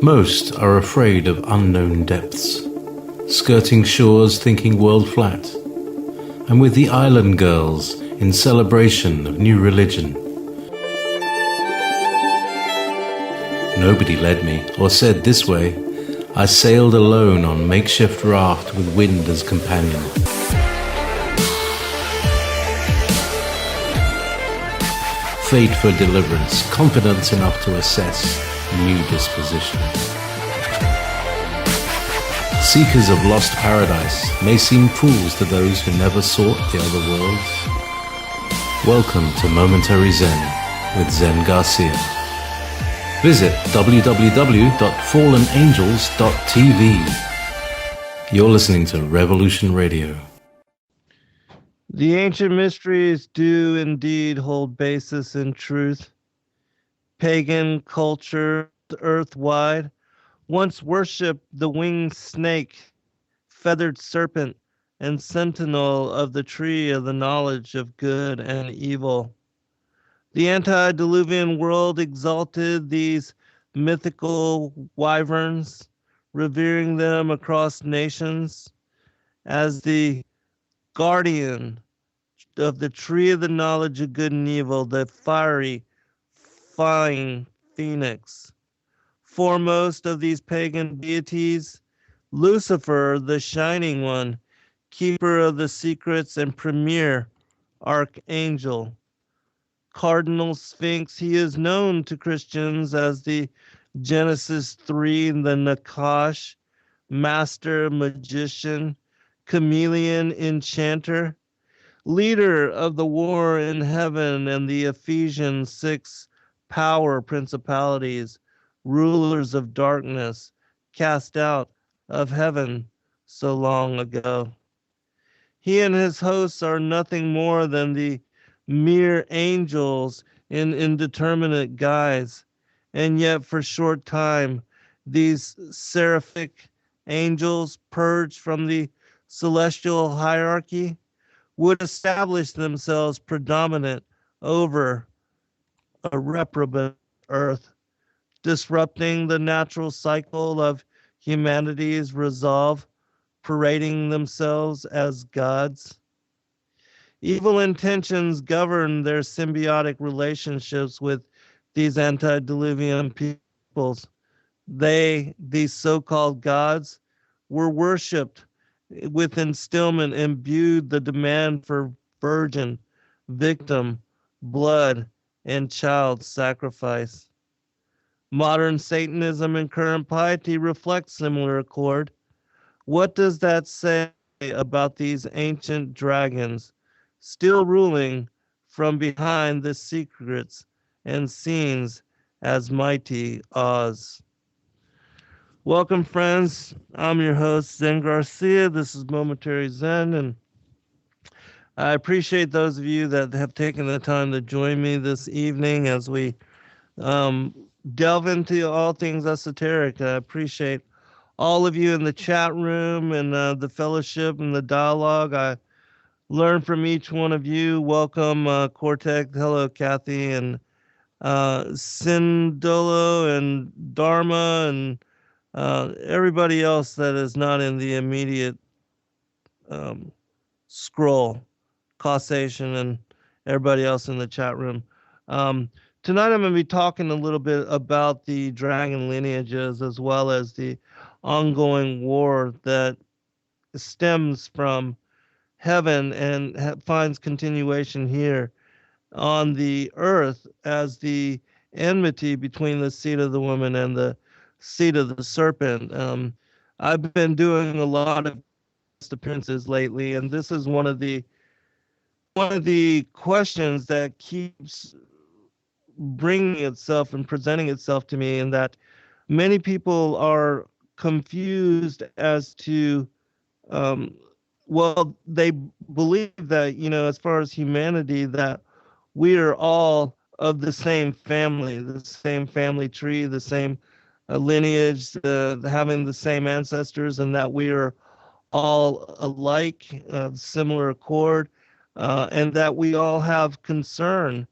Most are afraid of unknown depths, skirting shores thinking world flat, and with the island girls in celebration of new religion. Nobody led me or said this way. I sailed alone on makeshift raft with wind as companion. Fate for deliverance, confidence enough to assess new disposition. Seekers of lost paradise may seem fools to those who never sought the other worlds. Welcome to Momentary Zen with Zen Garcia. Visit www.fallenangels.tv. You're listening to Revolution Radio. The ancient mysteries do indeed hold basis in truth. Pagan culture, earth-wide, once worshipped the winged snake, feathered serpent, and sentinel of the tree of the knowledge of good and evil. The antediluvian world exalted these mythical wyverns, revering them across nations as the guardian of the tree of the knowledge of good and evil, the fiery, flying phoenix. Foremost of these pagan deities, Lucifer, the shining one, keeper of the secrets and premier archangel. Cardinal Sphinx, he is known to Christians as the Genesis 3, the Nakash, master magician, chameleon enchanter, leader of the war in heaven and the Ephesians 6 power principalities, rulers of darkness, cast out of heaven so long ago. He and his hosts are nothing more than the mere angels in indeterminate guise, and yet for short time these seraphic angels, purged from the celestial hierarchy, would establish themselves predominant over a reprobate earth, disrupting the natural cycle of humanity's resolve, parading themselves as gods. Evil intentions govern their symbiotic relationships with these antediluvian peoples. They, these so-called gods, were worshipped with instillment, imbued the demand for virgin, victim, blood, and child sacrifice. Modern Satanism and current piety reflect similar accord. What does that say about these ancient dragons still ruling from behind the secrets and scenes as mighty Oz? Welcome, friends. I'm your host, Zen Garcia. This is Momentary Zen, and I appreciate those of you that have taken the time to join me this evening as we delve into all things esoteric. I appreciate all of you in the chat room and the fellowship and the dialogue. I learn from each one of you. Welcome, Cortex. Hello, Kathy, and Sindolo and Dharma and everybody else that is not in the immediate scroll, causation, and everybody else in the chat room. Tonight I'm going to be talking a little bit about the dragon lineages as well as the ongoing war that stems from heaven and finds continuation here on the earth as the enmity between the seed of the woman and the seed of the serpent. I've been doing a lot of appearances lately, and this is one of the questions that keeps bringing itself and presenting itself to me, and that many people are confused as to well, they believe that, as far as humanity, that we are all of the same family tree, the same lineage, having the same ancestors, and that we are all alike, similar accord, and that we all have concern,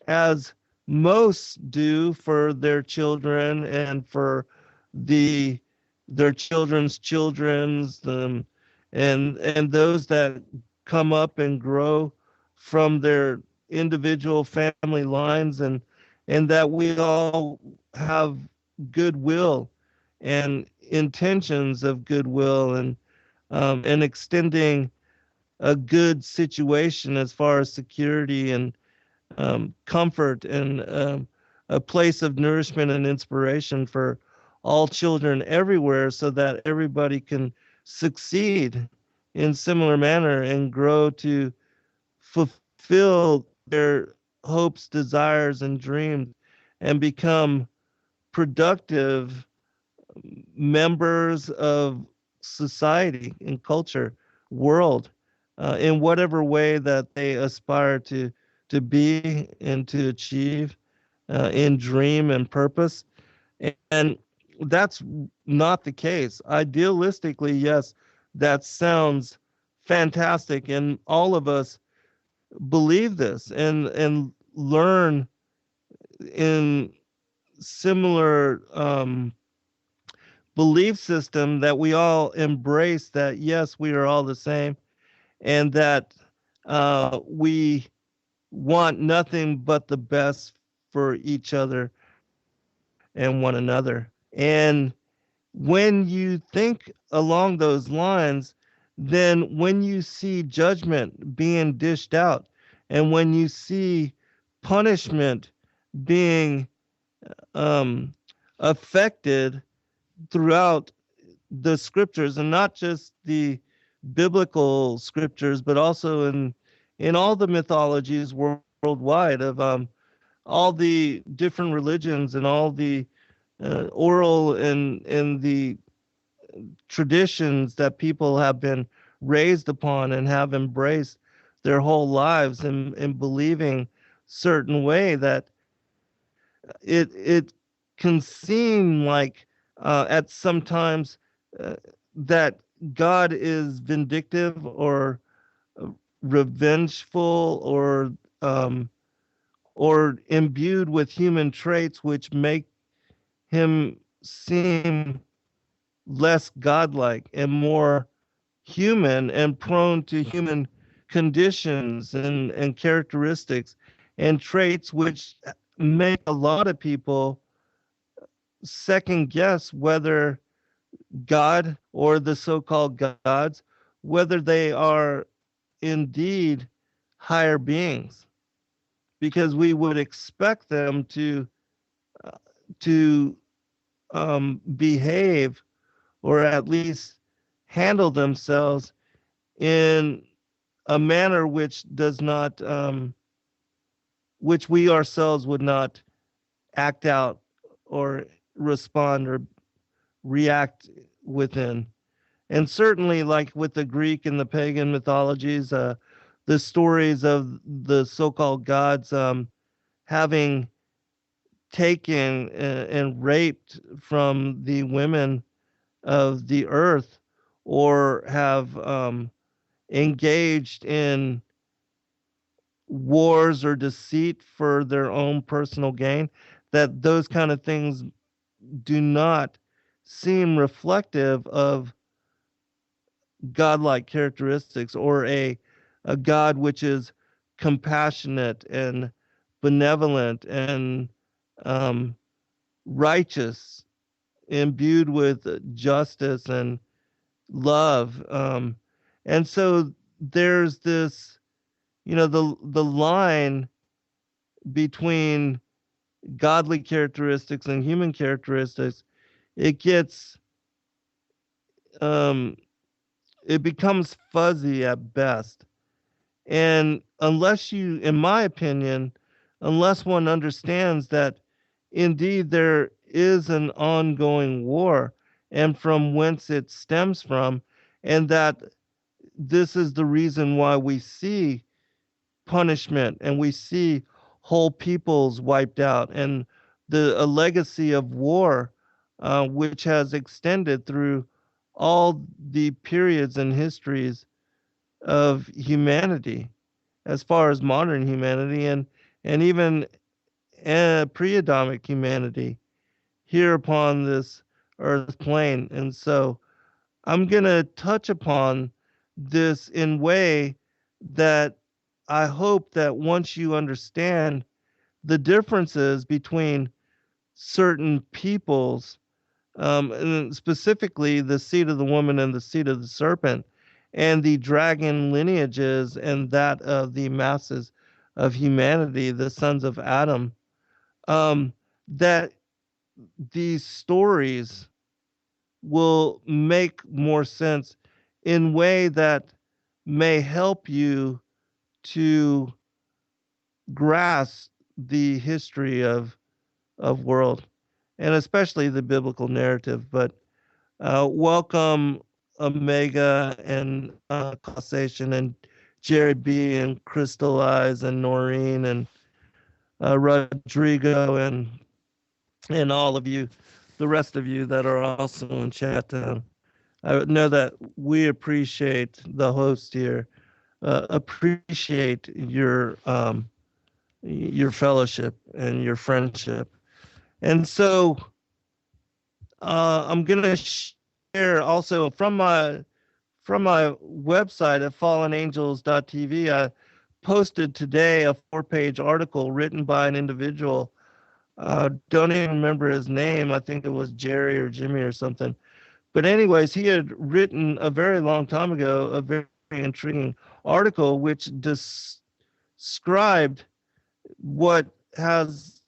as most do, for their children and for the their children's, and those that come up and grow from their individual family lines, and that we all have goodwill and intentions of goodwill, and extending a good situation as far as security and comfort, and a place of nourishment and inspiration for all children everywhere, so that everybody can succeed in similar manner and grow to fulfill their hopes, desires, and dreams, and become productive members of society and culture, world, in whatever way that they aspire to be and to achieve, in dream and purpose. And that's not the case. Idealistically, yes, that sounds fantastic, and all of us believe this and learn in similar belief system, that we all embrace that yes, we are all the same, and that we want nothing but the best for each other and one another. And when you think along those lines, then when you see judgment being dished out, and when you see punishment being um, affected throughout the scriptures, and not just the biblical scriptures, but also in all the mythologies worldwide, of all the different religions, and all the oral and the traditions that people have been raised upon and have embraced their whole lives, and believing certain way, that it can seem like at sometimes uh, that God is vindictive, or uh, revengeful, um, or imbued with human traits which make him seem less godlike and more human, and prone to human conditions and characteristics and traits, which make a lot of people second guess whether God, or the so-called gods, whether they are indeed higher beings, because we would expect them uh, to behave, or at least handle themselves in a manner which does not, which we ourselves would not act out, or respond, or react within. And certainly, like with the Greek and the pagan mythologies, the stories of the so-called gods having taken and raped from the women of the earth, or have engaged in wars or deceit for their own personal gain, that those kind of things do not seem reflective of godlike characteristics, or a God which is compassionate and benevolent and um, righteous, imbued with justice and love. And so there's this, the line between godly characteristics and human characteristics. It gets um, it becomes fuzzy at best. And unless you, in my opinion, unless one understands that indeed there is an ongoing war, and from whence it stems from, and that this is the reason why we see punishment, and we see whole peoples wiped out, and a legacy of war, which has extended through all the periods and histories of humanity, as far as modern humanity, and even pre-Adamic humanity, here upon this earth plane. And so I'm going to touch upon this in way that I hope that once you understand the differences between certain peoples, and specifically the seed of the woman and the seed of the serpent, and the dragon lineages and that of the masses of humanity, the sons of Adam, um, that these stories will make more sense in way that may help you to grasp the history of world, and especially the biblical narrative. But welcome Omega and Causation and Jerry B and Crystallize and Noreen and Rodrigo and all of you, the rest of you that are also in chat. I know that we appreciate the host here, appreciate your fellowship and your friendship. And so I'm gonna share also from my website at fallenangels.tv. I posted today a 4-page article written by an individual. Don't even remember his name. I think it was Jerry or Jimmy or something. But anyways, he had written a very long time ago a very intriguing article which described what has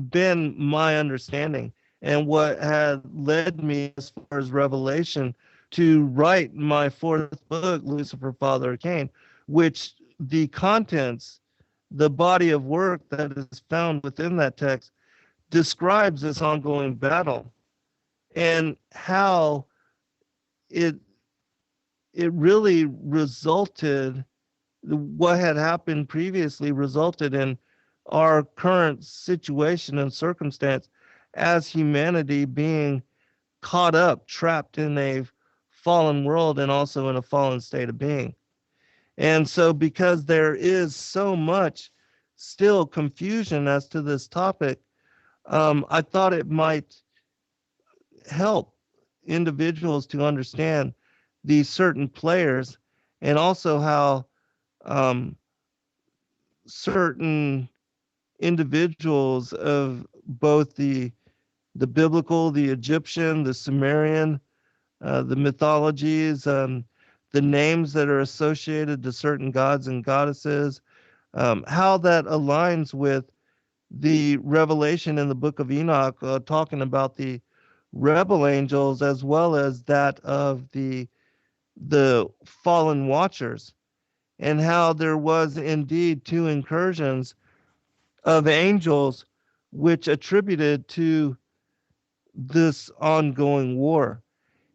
been my understanding and what had led me as far as revelation to write my 4th book, Lucifer, Father of Cain, which the contents, the body of work that is found within that text describes this ongoing battle and how it it really resulted, what had happened previously resulted in our current situation and circumstance as humanity being caught up, trapped in a fallen world and also in a fallen state of being. And so, because there is so much still confusion as to this topic, I thought it might help individuals to understand these certain players and also how um, certain individuals of both the biblical, the Egyptian, the Sumerian, the mythologies, the names that are associated to certain gods and goddesses, how that aligns with the revelation in the book of Enoch, talking about the rebel angels as well as that of the fallen watchers, and how there was indeed 2 incursions of angels which attributed to this ongoing war,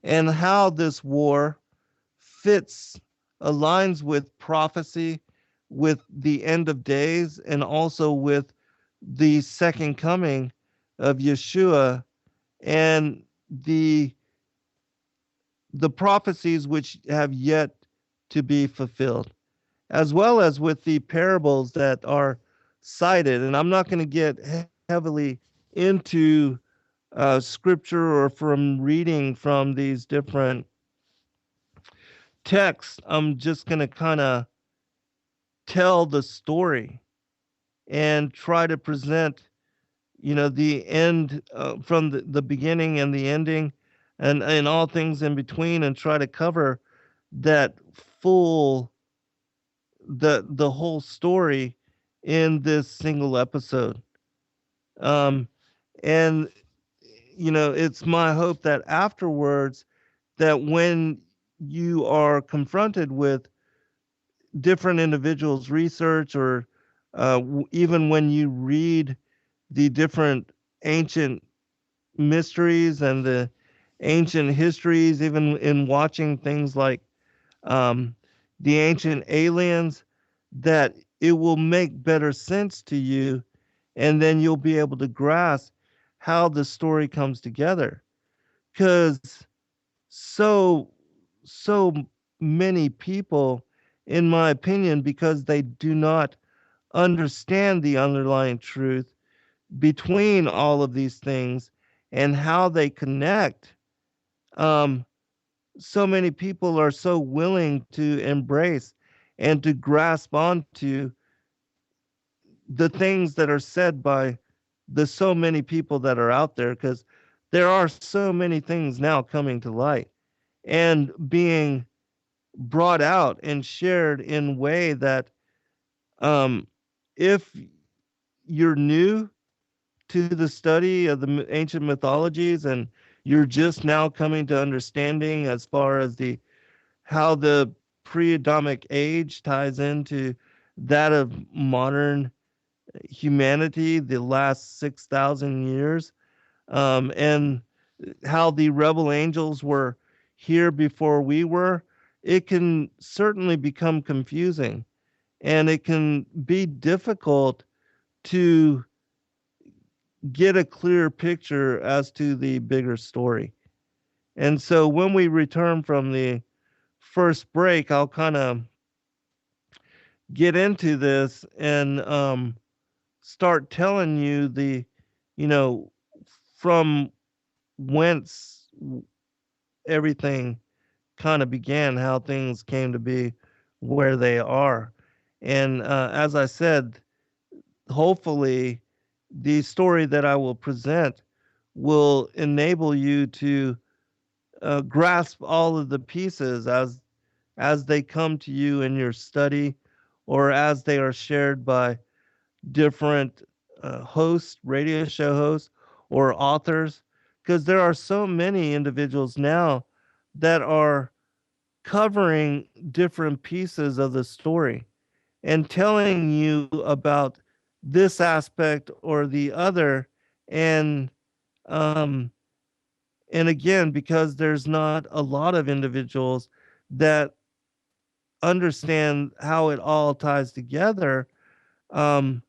and how this war fits, aligns with prophecy, with the end of days, and also with the second coming of Yahshua and the prophecies which have yet to be fulfilled, as well as with the parables that are cited. And I'm not going to get heavily into scripture or from reading from these different texts. I'm just going to kind of tell the story and try to present, the end, from the beginning and the ending, and all things in between, and try to cover that full, the whole story in this single episode. um and it's my hope that afterwards, that when you are confronted with different individuals research, or even when you read the different ancient mysteries and the ancient histories, even in watching things like um, the ancient aliens, that it will make better sense to you, and then you'll be able to grasp how the story comes together. Because so so many people, in my opinion, because they do not understand the underlying truth between all of these things, and how they connect, um, so many people are so willing to embrace and to grasp onto the things that are said by the so many people that are out there, because there are so many things now coming to light and being brought out and shared in a way that, um, if you're new to the study of the ancient mythologies and you're just now coming to understanding as far as the how the pre-Adamic age ties into that of modern humanity, the last 6,000 years, and how the rebel angels were here before we were, it can certainly become confusing and it can be difficult to get a clear picture as to the bigger story. And so when we return from the first break, I'll kind of get into this and start telling you the, you know, from whence everything kind of began, how things came to be where they are. And as I said, hopefully the story that I will present will enable you to grasp all of the pieces as they come to you in your study or as they are shared by different hosts, radio show hosts, or authors, because there are so many individuals now that are covering different pieces of the story and telling you about this aspect or the other. And um, and again, because there's not a lot of individuals that understand how it all ties together, um,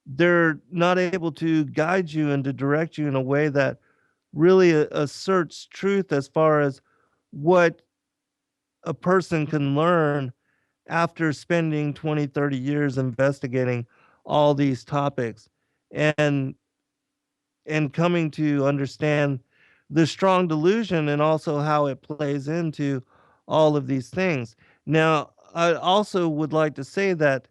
they're not able to guide you and to direct you in a way that really asserts truth as far as what a person can learn after spending 20, 30 years investigating all these topics and coming to understand the strong delusion and also how it plays into all of these things. Now, I also would like to say that,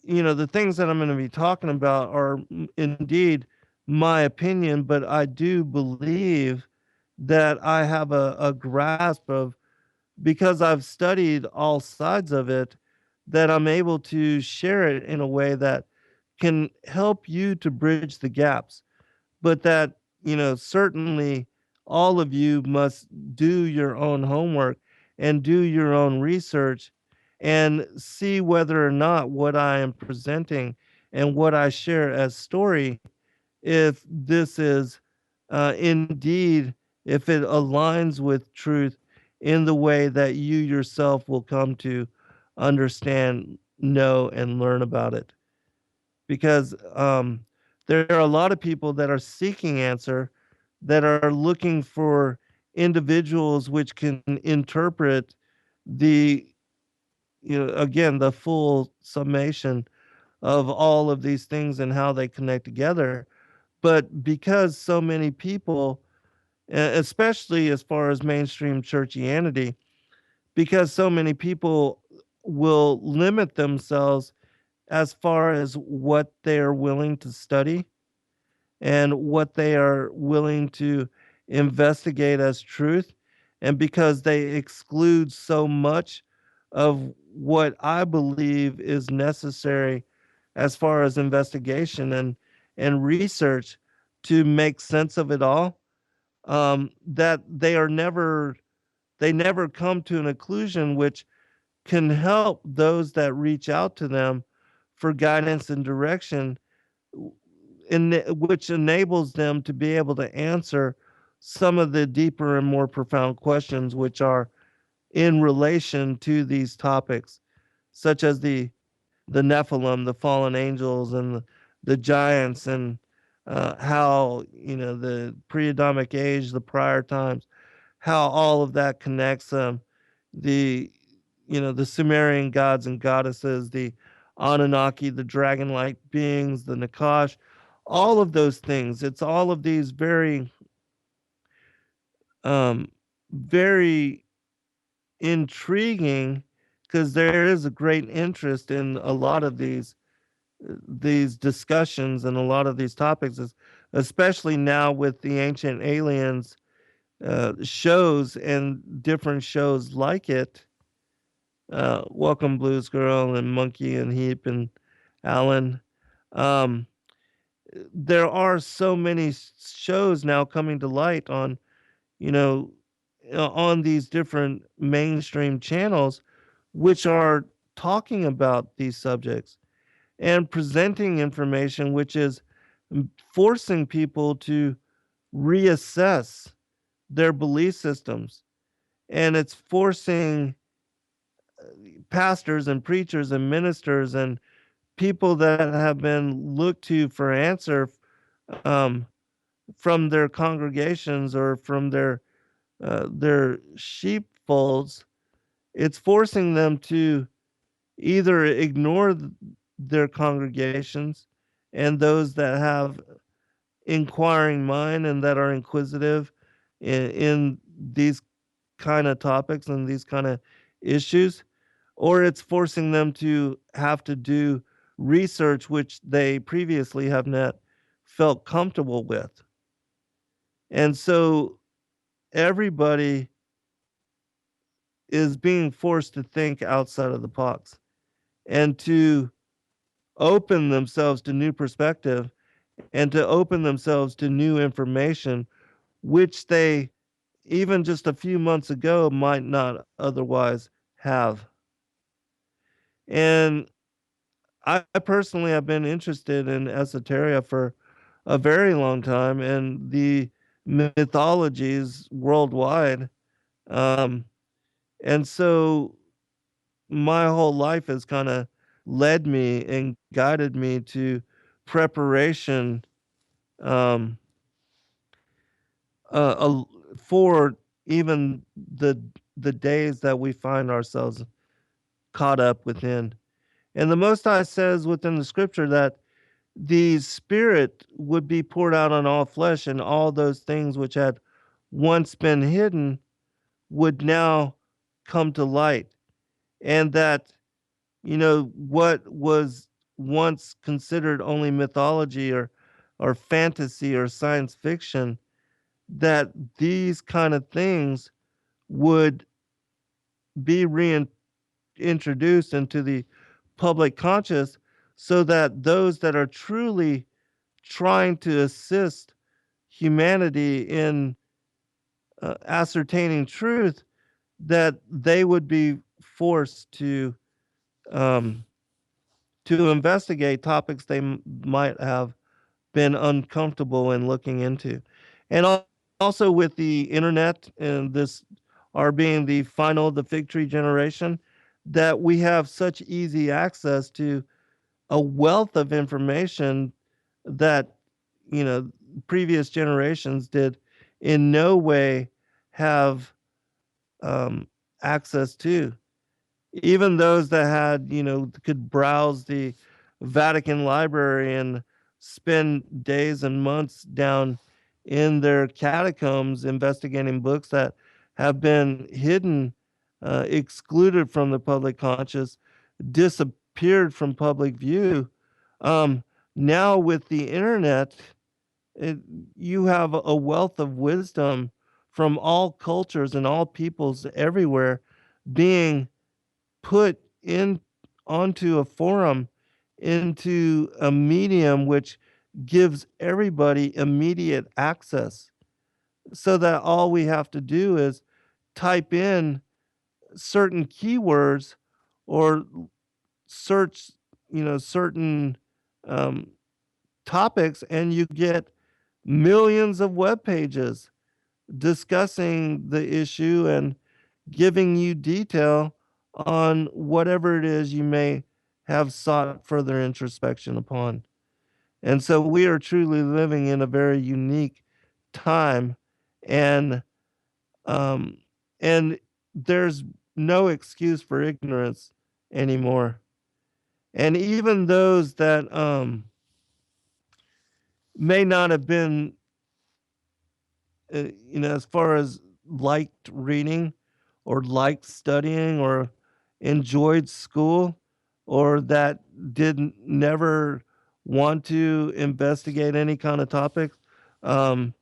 the things that I'm going to be talking about are indeed my opinion, but I do believe that I have a grasp of, because I've studied all sides of it, that I'm able to share it in a way that can help you to bridge the gaps. But that, certainly all of you must do your own homework and do your own research and see whether or not what I am presenting and what I share as story, if this is indeed, if it aligns with truth in the way that you yourself will come to understand, know, and learn about it. Because there are a lot of people that are seeking answer, that are looking for individuals which can interpret the, again, the full summation of all of these things and how they connect together. But because so many people, especially as far as mainstream churchianity, because so many people will limit themselves as far as what they are willing to study and what they are willing to investigate as truth. And because they exclude so much of what I believe is necessary as far as investigation and research to make sense of it all, that they never come to an conclusion which can help those that reach out to them for guidance and direction, which enables them to be able to answer some of the deeper and more profound questions which are in relation to these topics, such as the Nephilim, the fallen angels, and the giants, and how, the pre-Adamic age, the prior times, how all of that connects them. The the Sumerian gods and goddesses, the Anunnaki, the dragon-like beings, the Nakash, all of those things. It's all of these very um, very intriguing because there is a great interest in a lot of these discussions and a lot of these topics, especially now with the Ancient Aliens shows and different shows like it. Welcome Blues Girl and Monkey and Heap and Alan. Um, there are so many shows now coming to light on, you know, on these different mainstream channels, which are talking about these subjects and presenting information which is forcing people to reassess their belief systems. And it's forcing pastors and preachers and ministers and people that have been looked to for answer um, from their congregations or from their sheepfolds. It's forcing them to either ignore their congregations and those that have inquiring mind and that are inquisitive in these kind of topics and these kind of issues, or it's forcing them to have to do research which they previously have not felt comfortable with. And so everybody is being forced to think outside of the box and to open themselves to new perspective and to open themselves to new information, which they, even just a few months ago, might not otherwise have. And I personally have been interested in esoteria for a very long time and the mythologies worldwide. Um, and so my whole life has kind of led me and guided me to preparation um, for even the days that we find ourselves caught up within. And the Most High says within the scripture that the Spirit would be poured out on all flesh, and all those things which had once been hidden would now come to light. And that, what was once considered only mythology or fantasy or science fiction, that these kind of things would be reintroduced into the public conscious so that those that are truly trying to assist humanity in ascertaining truth, that they would be forced um, to investigate topics they might have been uncomfortable in looking into. And also with the internet and this are being the final, the fig tree generation, that we have such easy access to a wealth of information that, you know, previous generations did in no way have um, access to. Even those that had, could browse the Vatican Library and spend days and months down in their catacombs investigating books that have been hidden, excluded from the public conscious, disappeared from public view. Um, Now, with the internet, it, you have a wealth of wisdom from all cultures and all peoples everywhere being put in onto a forum, into a medium which gives everybody immediate access, so that all we have to do is type in certain keywords or search, certain um, topics, and you get millions of web pages discussing the issue and giving you detail on whatever it is you may have sought further introspection upon. And so we are truly living in a very unique time, and um, and there's no excuse for ignorance anymore. And even those that may not have been, as far as liked reading or liked studying or enjoyed school or that didn't never want to investigate any kind of topic. Um,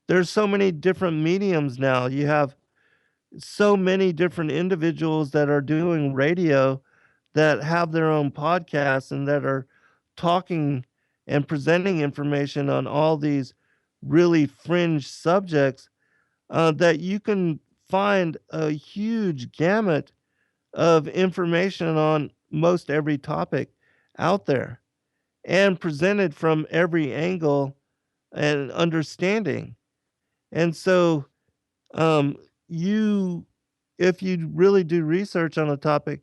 there's so many different mediums now. You have so many different individuals that are doing radio that have their own podcasts and that are talking and presenting information on all these really fringe subjects that you can find a huge gamut of information on most every topic out there and presented from every angle and understanding. And so, um, you, if you really do research on a topic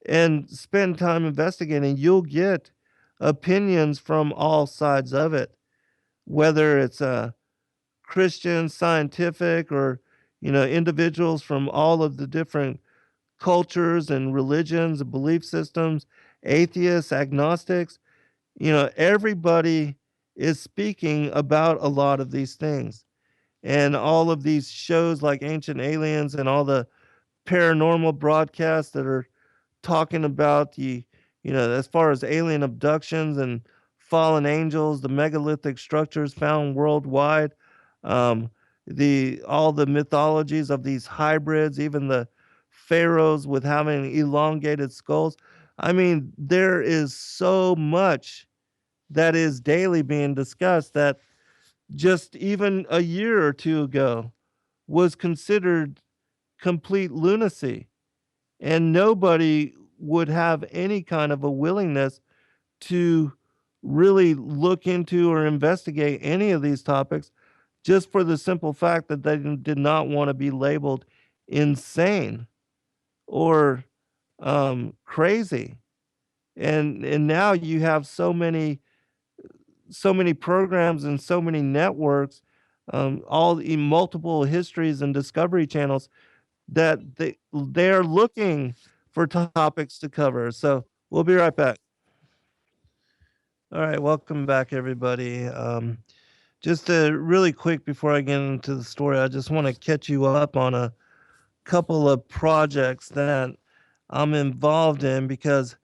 and spend time investigating, you'll get opinions from all sides of it, whether it's Christian, scientific, or individuals from all of the different cultures and religions and belief systems, atheists, agnostics. Everybody is speaking about a lot of these things. And all of these shows like Ancient Aliens and all the paranormal broadcasts that are talking about as far as alien abductions and fallen angels, the megalithic structures found worldwide, um, all the mythologies of these hybrids, even the pharaohs with having elongated skulls. I mean, there is so much that is daily being discussed that just even a year or two ago was considered complete lunacy. And nobody would have any kind of a willingness to really look into or investigate any of these topics just for the simple fact that they did not want to be labeled insane or crazy. And now you have so many programs and so many networks, all the multiple histories and discovery channels that they're looking for topics to cover. So we'll be right back. All right, welcome back, everybody. Just really quick before I get into the story, I just want to catch you up on a couple of projects that I'm involved in because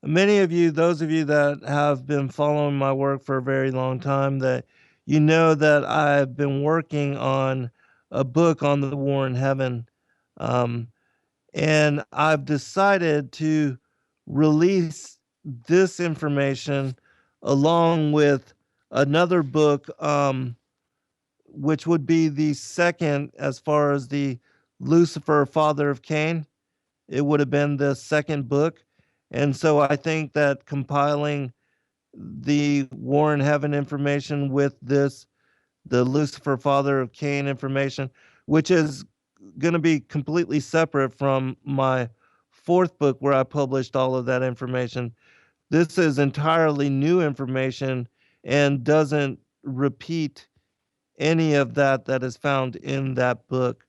many of you, those of you that have been following my work for a very long time, that you know that I've been working on a book on the war in heaven. Um, and I've decided to release this information along with another book, which would be the second as far as the Lucifer, father of Cain. It would have been the second book. And so I think that compiling the War in Heaven information with this, the Lucifer, father of Cain information, which is going to be completely separate from my fourth book where I published all of that information. This is entirely new information and doesn't repeat any of that is found in that book.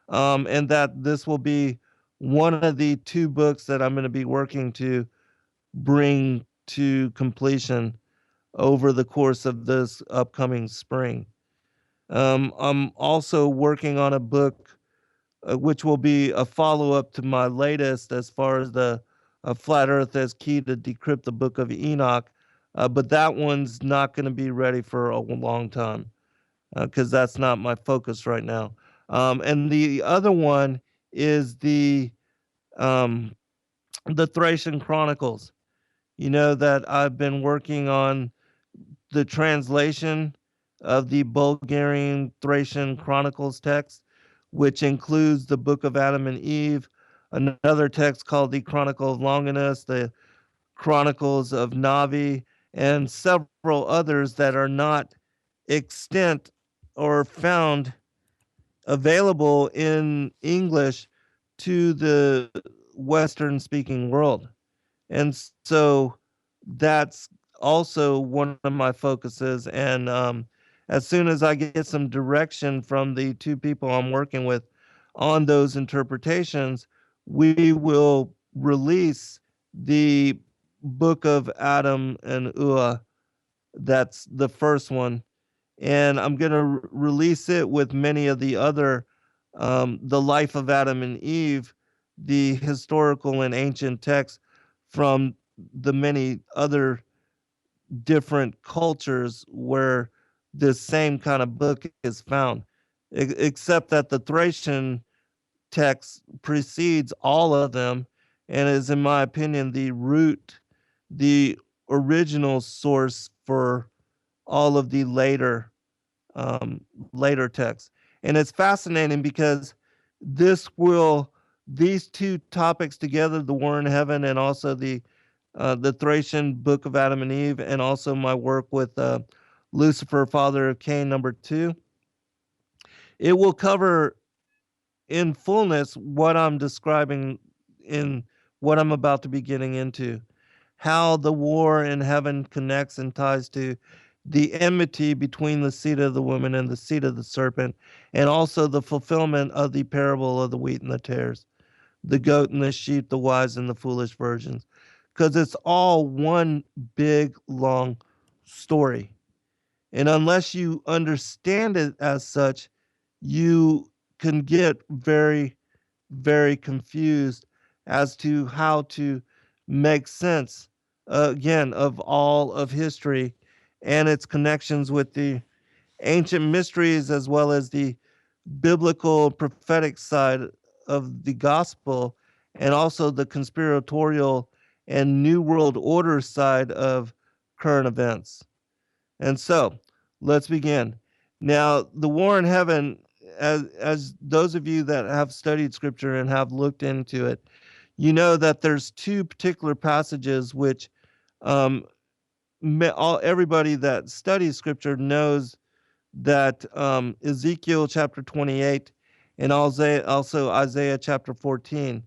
And that this will be one of the two books that I'm going to be working to bring to completion over the course of this upcoming spring. I'm also working on a book which will be a follow up to my latest as far as the Flat Earth as Key to Decrypt the Book of Enoch. But that one's not going to be ready for a long time because that's not my focus right now. And the other one is um, the Thracian Chronicles. You know that I've been working on the translation of the Bulgarian Thracian Chronicles text, which includes the Book of Adam and Eve, another text called the Chronicle of Longinus, the Chronicles of Navi, and several others that are not extant or found available in English to the Western speaking world. And so that's also one of my focuses. And as soon as I get some direction from the two people I'm working with on those interpretations, we will release the Book of Adam and Ua. That's the first one. And I'm going to release it with many of the other the life of Adam and Eve, the historical and ancient texts from the many other different cultures where this same kind of book is found, except that the Thracian text precedes all of them and is, in my opinion, the root, the original source for all of the later texts. And it's fascinating because this will these two topics together, the war in heaven and also the Thracian book of Adam and Eve, and also my work with Lucifer, father of Cain, number 2, it will cover in fullness what I'm describing in what I'm about to be getting into. How the war in heaven connects and ties to the enmity between the seed of the woman and the seed of the serpent, and also the fulfillment of the parable of the wheat and the tares, the goat and the sheep, the wise and the foolish virgins, because it's all one big, long story. And unless you understand it as such, you can get very, very confused as to how to make sense, again, of all of history and its connections with the ancient mysteries as well as the biblical prophetic side of the gospel, and also the conspiratorial and new world order side of current events. And so let's begin. Now, the war in heaven, as those of you that have studied scripture and have looked into it, you know that there's two particular passages which everybody that studies scripture knows that Ezekiel chapter 28 and also Isaiah chapter 14,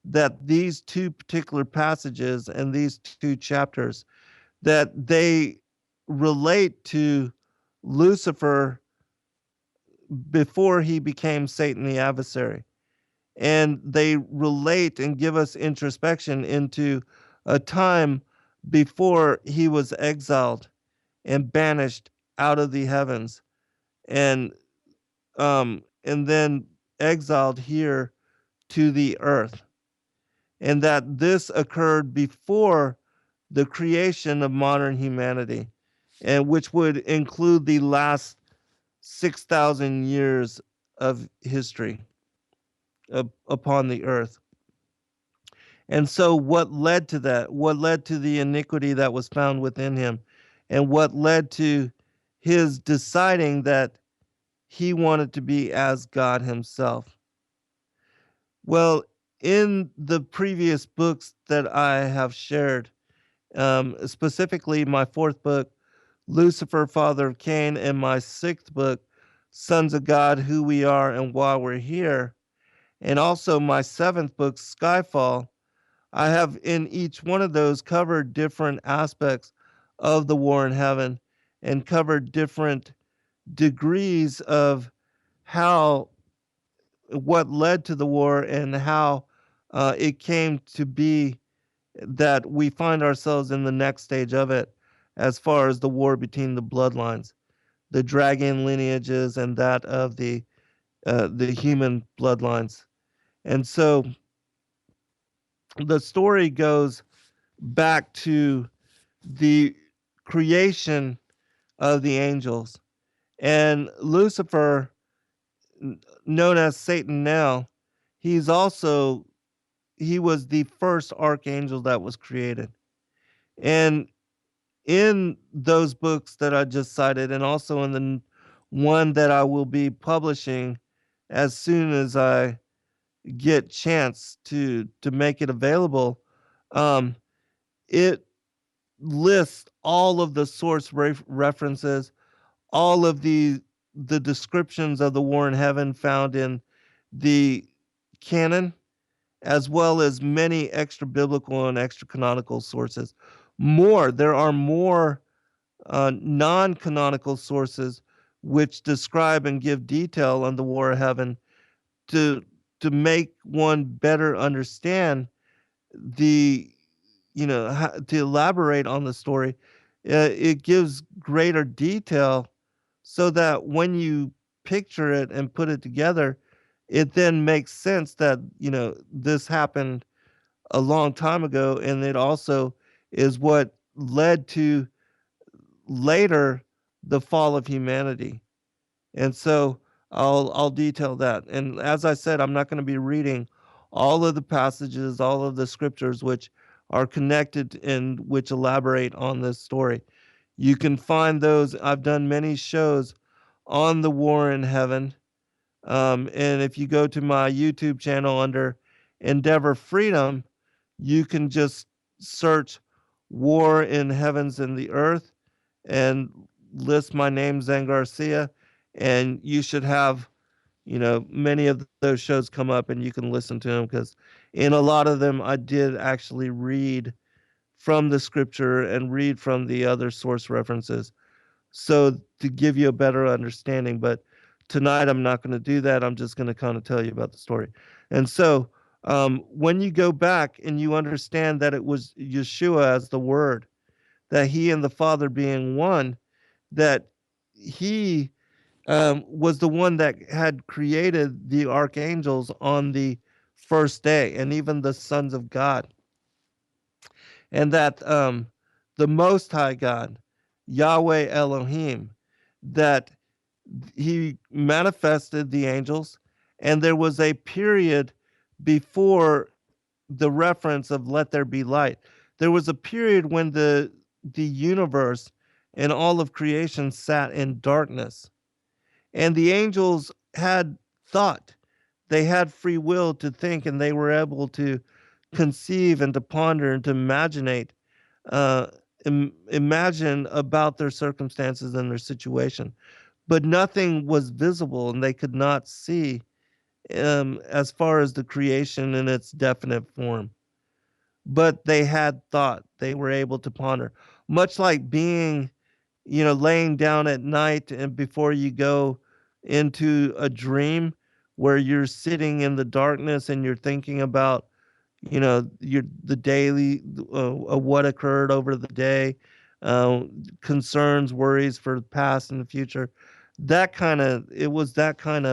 that these two particular passages and these two chapters, that they relate to Lucifer before he became Satan the adversary. And they relate and give us introspection into a time before he was exiled and banished out of the heavens, and then exiled here to the earth, and that this occurred before the creation of modern humanity, and which would include the last 6,000 years of history upon the earth. And so, what led to that? What led to the iniquity that was found within him? And what led to his deciding that he wanted to be as God himself? Well, in the previous books that I have shared, specifically my 4th book, Lucifer, Father of Cain, and my 6th book, Sons of God, Who We Are and Why We're Here, and also my 7th book, Skyfall, I have in each one of those covered different aspects of the war in heaven and covered different degrees of how what led to the war and how it came to be that we find ourselves in the next stage of it, as far as the war between the bloodlines, the dragon lineages and that of the human bloodlines. And so the story goes back to the creation of the angels, and Lucifer, known as Satan now, he's also he was the first archangel that was created. And in those books that I just cited, and also in the one that I will be publishing as soon as I get chance to make it available, um, it lists all of the source references, all of the descriptions of the war in heaven found in the canon, as well as many extra biblical and extra canonical sources. There are more non canonical sources which describe and give detail on the war of heaven to make one better understand the to elaborate on the story. It gives greater detail so that when you picture it and put it together, it then makes sense that, this happened a long time ago, and it also is what led to later the fall of humanity. And so I'll detail that. And as I said, I'm not going to be reading all of the passages, all of the scriptures which are connected and which elaborate on this story. You can find those. I've done many shows on the war in heaven. And if you go to my YouTube channel under Endeavor Freedom, you can just search War in Heavens and the Earth and list my name, Zen Garcia, and you should have, many of those shows come up and you can listen to them, because in a lot of them I did actually read from the scripture and read from the other source references, so to give you a better understanding. But tonight I'm not going to do that. I'm just going to kind of tell you about the story. And so when you go back and you understand that it was Yahshua as the Word, that he and the Father being one, that he was the one that had created the archangels on the first day, and even the sons of God, and that the Most High God, Yahweh Elohim, that he manifested the angels, and there was a period before the reference of "let there be light." There was a period when the universe and all of creation sat in darkness, and the angels had thought. They had free will to think, and they were able to conceive and to ponder and to uh, imagine about their circumstances and their situation. But nothing was visible, and they could not see as far as the creation in its definite form. But they had thought. They were able to ponder, much like being, laying down at night and before you go into a dream, where you're sitting in the darkness and you're thinking about, your the daily what occurred over the day, uh, concerns, worries for the past and the future. It was that kind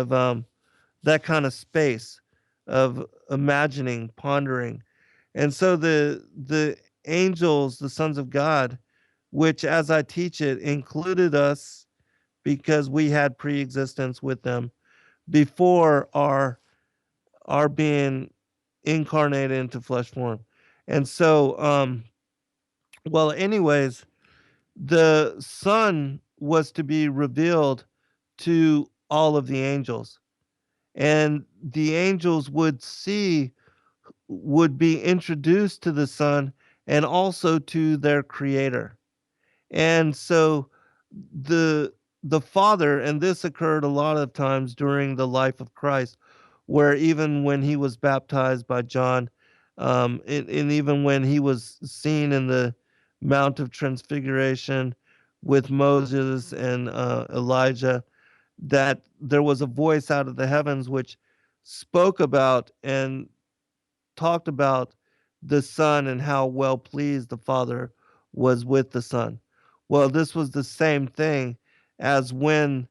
of space of imagining, pondering. And so the angels, the sons of God, which as I teach it, included us because we had pre-existence with them before our being incarnated into flesh form. And so well, anyways, the Son was to be revealed to all of the angels, and the angels would be introduced to the Son and also to their Creator. And so the the Father, and this occurred a lot of times during the life of Christ, where even when he was baptized by John, and even when he was seen in the Mount of Transfiguration with Moses and Elijah, that there was a voice out of the heavens which spoke about and talked about the Son and how well pleased the Father was with the Son. Well, this was the same thing as when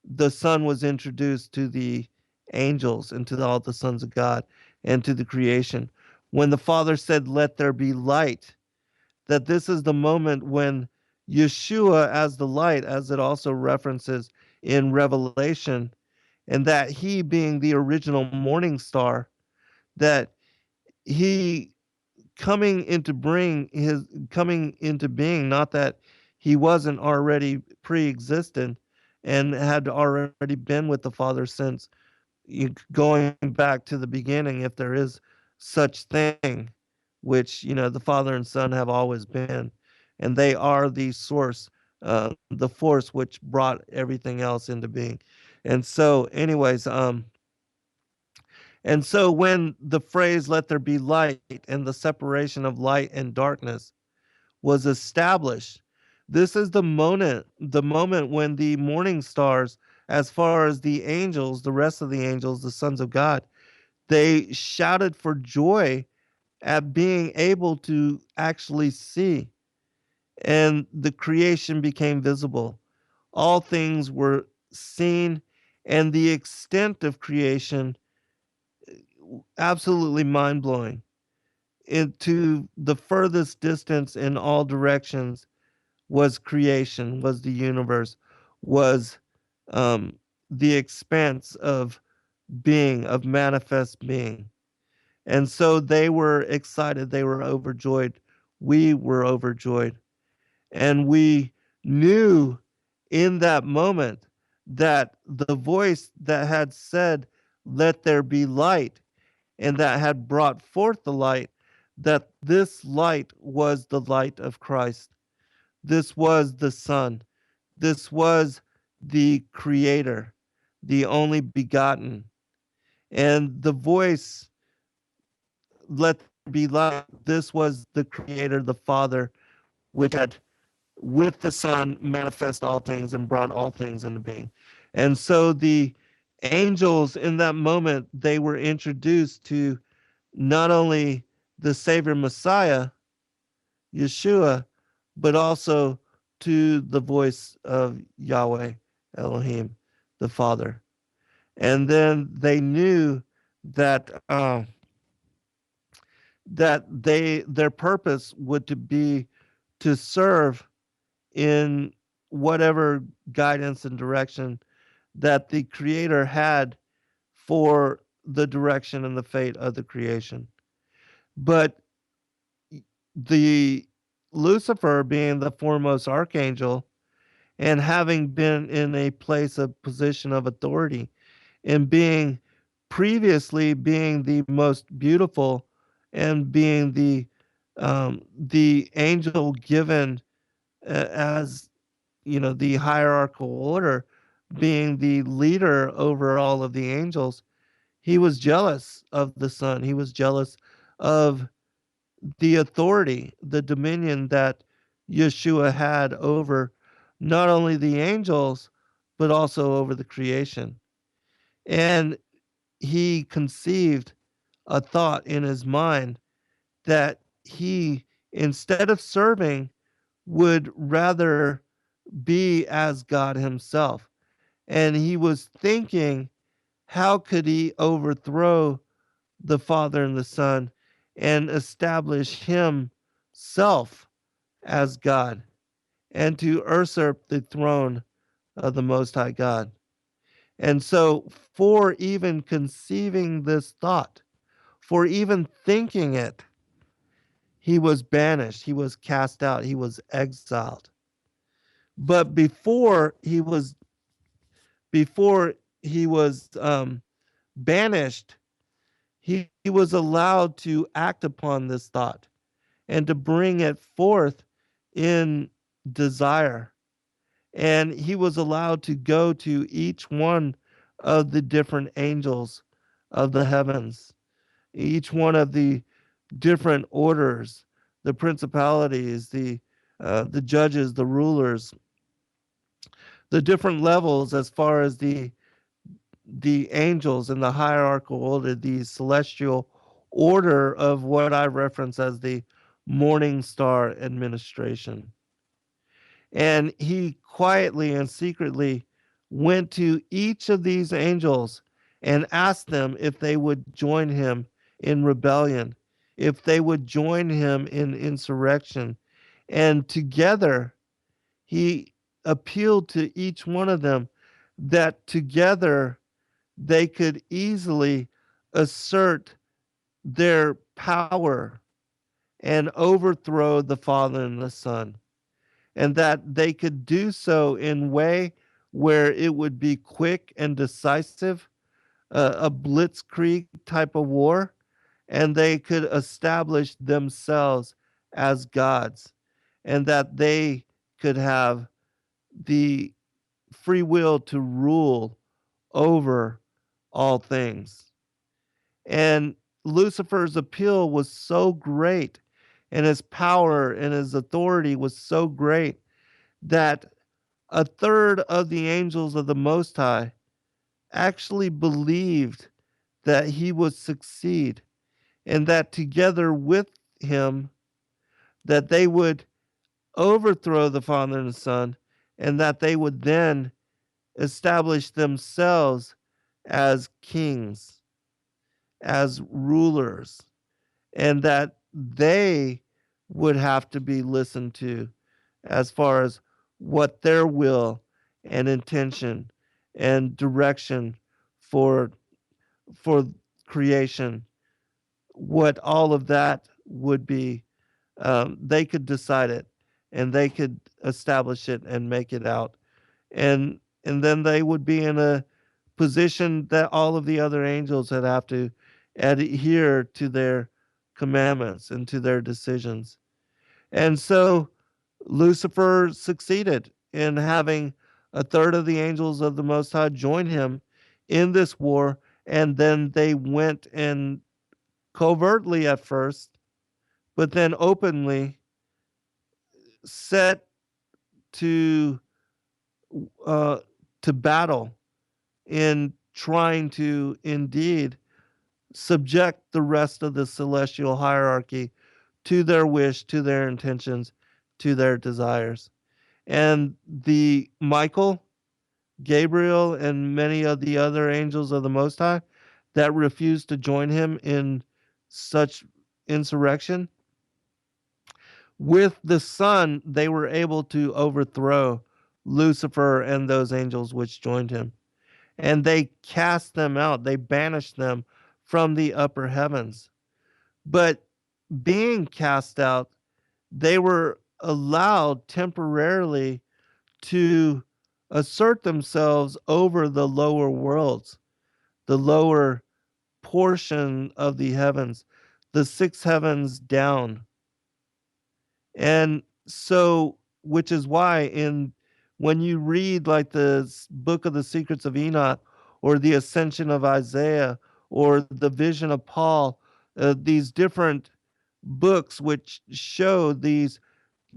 the Son was introduced to the angels and to all the sons of God and to the creation. When the Father said, "Let there be light," that this is the moment when Yeshua, as the light, as it also references in Revelation, and that he being the original morning star, that he coming into being, not that he wasn't already pre-existent and had already been with the Father since going back to the beginning, if there is such thing, which the Father and Son have always been, and they are the source, the force which brought everything else into being. And so anyways, and so when the phrase "let there be light" and the separation of light and darkness was established, this is the moment when the morning stars, as far as the angels, the rest of the angels, the sons of God, they shouted for joy at being able to actually see, and the creation became visible. All things were seen, and the extent of creation absolutely mind-blowing. Into the furthest distance in all directions was creation, was the universe, was um, the expanse of being, of manifest being. And so they were excited, they were overjoyed. We were overjoyed. And we knew in that moment that the voice that had said, "Let there be light," and that had brought forth the light, that this light was the light of Christ. This was the Son. This was the Creator, the only begotten. And the voice, "Let there be light," this was the Creator, the Father, which had with the Son manifest all things and brought all things into being. And so the angels in that moment, they were introduced to not only the Savior Messiah, Yeshua, but also to the voice of Yahweh, Elohim, the Father. And then they knew that their purpose would to be to serve in whatever guidance and direction that the Creator had for the direction and the fate of the creation. But the Lucifer, being the foremost archangel and having been in a place of position of authority and being previously being the most beautiful and being the angel given as the hierarchical order, being the leader over all of the angels, he was jealous of the Son. He was jealous of the authority, the dominion that Yeshua had over not only the angels, but also over the creation. And he conceived a thought in his mind that he, instead of serving, would rather be as God himself. And he was thinking, how could he overthrow the Father and the Son and establish himself as God and to usurp the throne of the Most High God? And so, for even conceiving this thought, for even thinking it, he was banished, he was cast out, he was exiled. But before he was banished, he was allowed to act upon this thought and to bring it forth in desire. And he was allowed to go to each one of the different angels of the heavens, each one of the different orders, the principalities, the judges, the rulers, the different levels as far as the angels in the hierarchical order, the celestial order of what I reference as the morning star administration. And he quietly and secretly went to each of these angels and asked them if they would join him in rebellion, if they would join him in insurrection. And together, he appealed to each one of them that together they could easily assert their power and overthrow the Father and the Son, and that they could do so in a way where it would be quick and decisive, a blitzkrieg type of war, and they could establish themselves as gods, and that they could have the free will to rule over all things. And Lucifer's appeal was so great, and his power and his authority was so great, that a third of the angels of the Most High actually believed that he would succeed, and that together with him, that they would overthrow the Father and the Son, and that they would then establish themselves as kings, as rulers, and that they would have to be listened to as far as what their will and intention and direction for for creation, what all of that would be. They could decide it, and they could establish it and make it out, and then they would be in a position that all of the other angels would have to adhere to their commandments and to their decisions. And so Lucifer succeeded in having a third of the angels of the Most High join him in this war, and then they went and covertly at first, but then openly set to uh, to battle in trying to indeed subject the rest of the celestial hierarchy to their wish, to their intentions, to their desires. And the Michael, Gabriel, and many of the other angels of the Most High that refused to join him in such insurrection, with the Son, they were able to overthrow Lucifer and those angels which joined him. And they cast them out, they banished them from the upper heavens. But being cast out, they were allowed temporarily to assert themselves over the lower worlds, the lower portion of the heavens, the six heavens down. And so, which is why in when you read like the book of the secrets of Enoch or the ascension of Isaiah or the vision of Paul, these different books which show these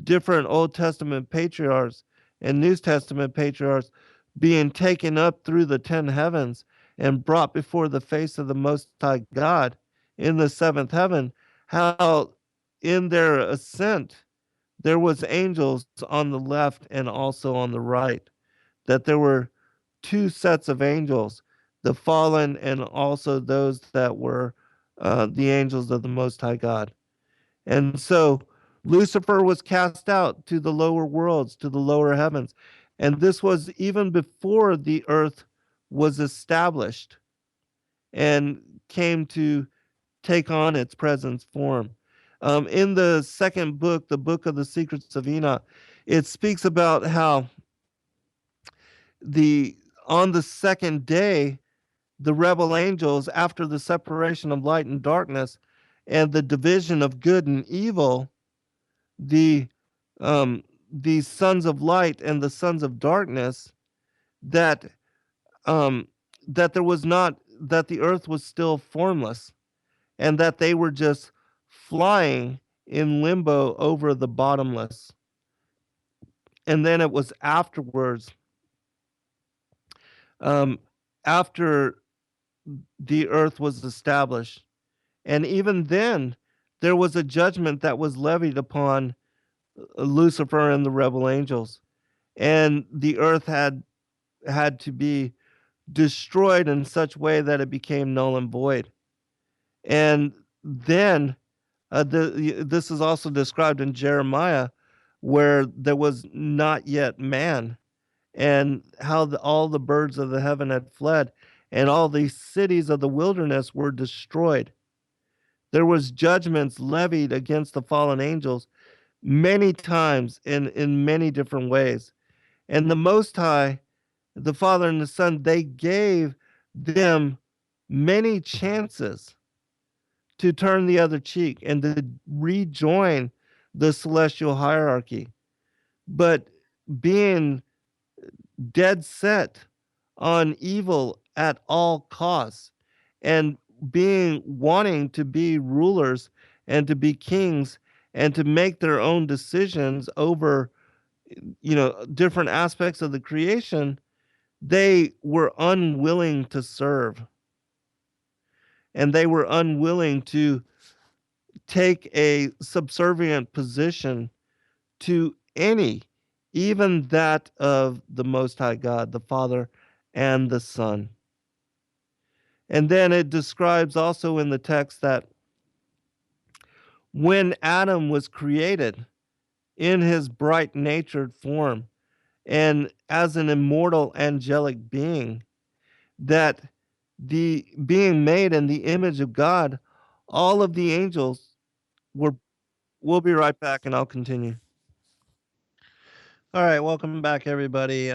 different Old Testament patriarchs and New Testament patriarchs being taken up through the 10 heavens and brought before the face of the Most High God in the seventh heaven, how in their ascent there was angels on the left and also on the right, that there were two sets of angels, the fallen and also those that were the angels of the Most High God. And so Lucifer was cast out to the lower worlds, to the lower heavens. And this was even before the earth was established and came to take on its present form. In the second book, the book of the secrets of Enoch, it speaks about how the on the second day, the rebel angels, after the separation of light and darkness and the division of good and evil, the the sons of light and the sons of darkness, that um, that there was not that the earth was still formless, and that they were just flying in limbo over the bottomless. And then it was afterwards, um, after the earth was established, and even then, there was a judgment that was levied upon Lucifer and the rebel angels, and the earth had to be destroyed in such way that it became null and void. And then this is also described in Jeremiah, where there was not yet man, and how all the birds of the heaven had fled, and all the cities of the wilderness were destroyed. There was judgments levied against the fallen angels many times in many different ways. And the Most High, the Father and the Son, they gave them many chances to turn the other cheek and to rejoin the celestial hierarchy. But being dead set on evil at all costs, and being wanting to be rulers and to be kings and to make their own decisions over different aspects of the creation, they were unwilling to serve, and they were unwilling to take a subservient position to any, even that of the Most High God, the Father and the Son. And then it describes also in the text that when Adam was created in his bright natured form and as an immortal angelic being, that the being made in the image of God, all of the angels were. We'll be right back and I'll continue. All right, welcome back, everybody.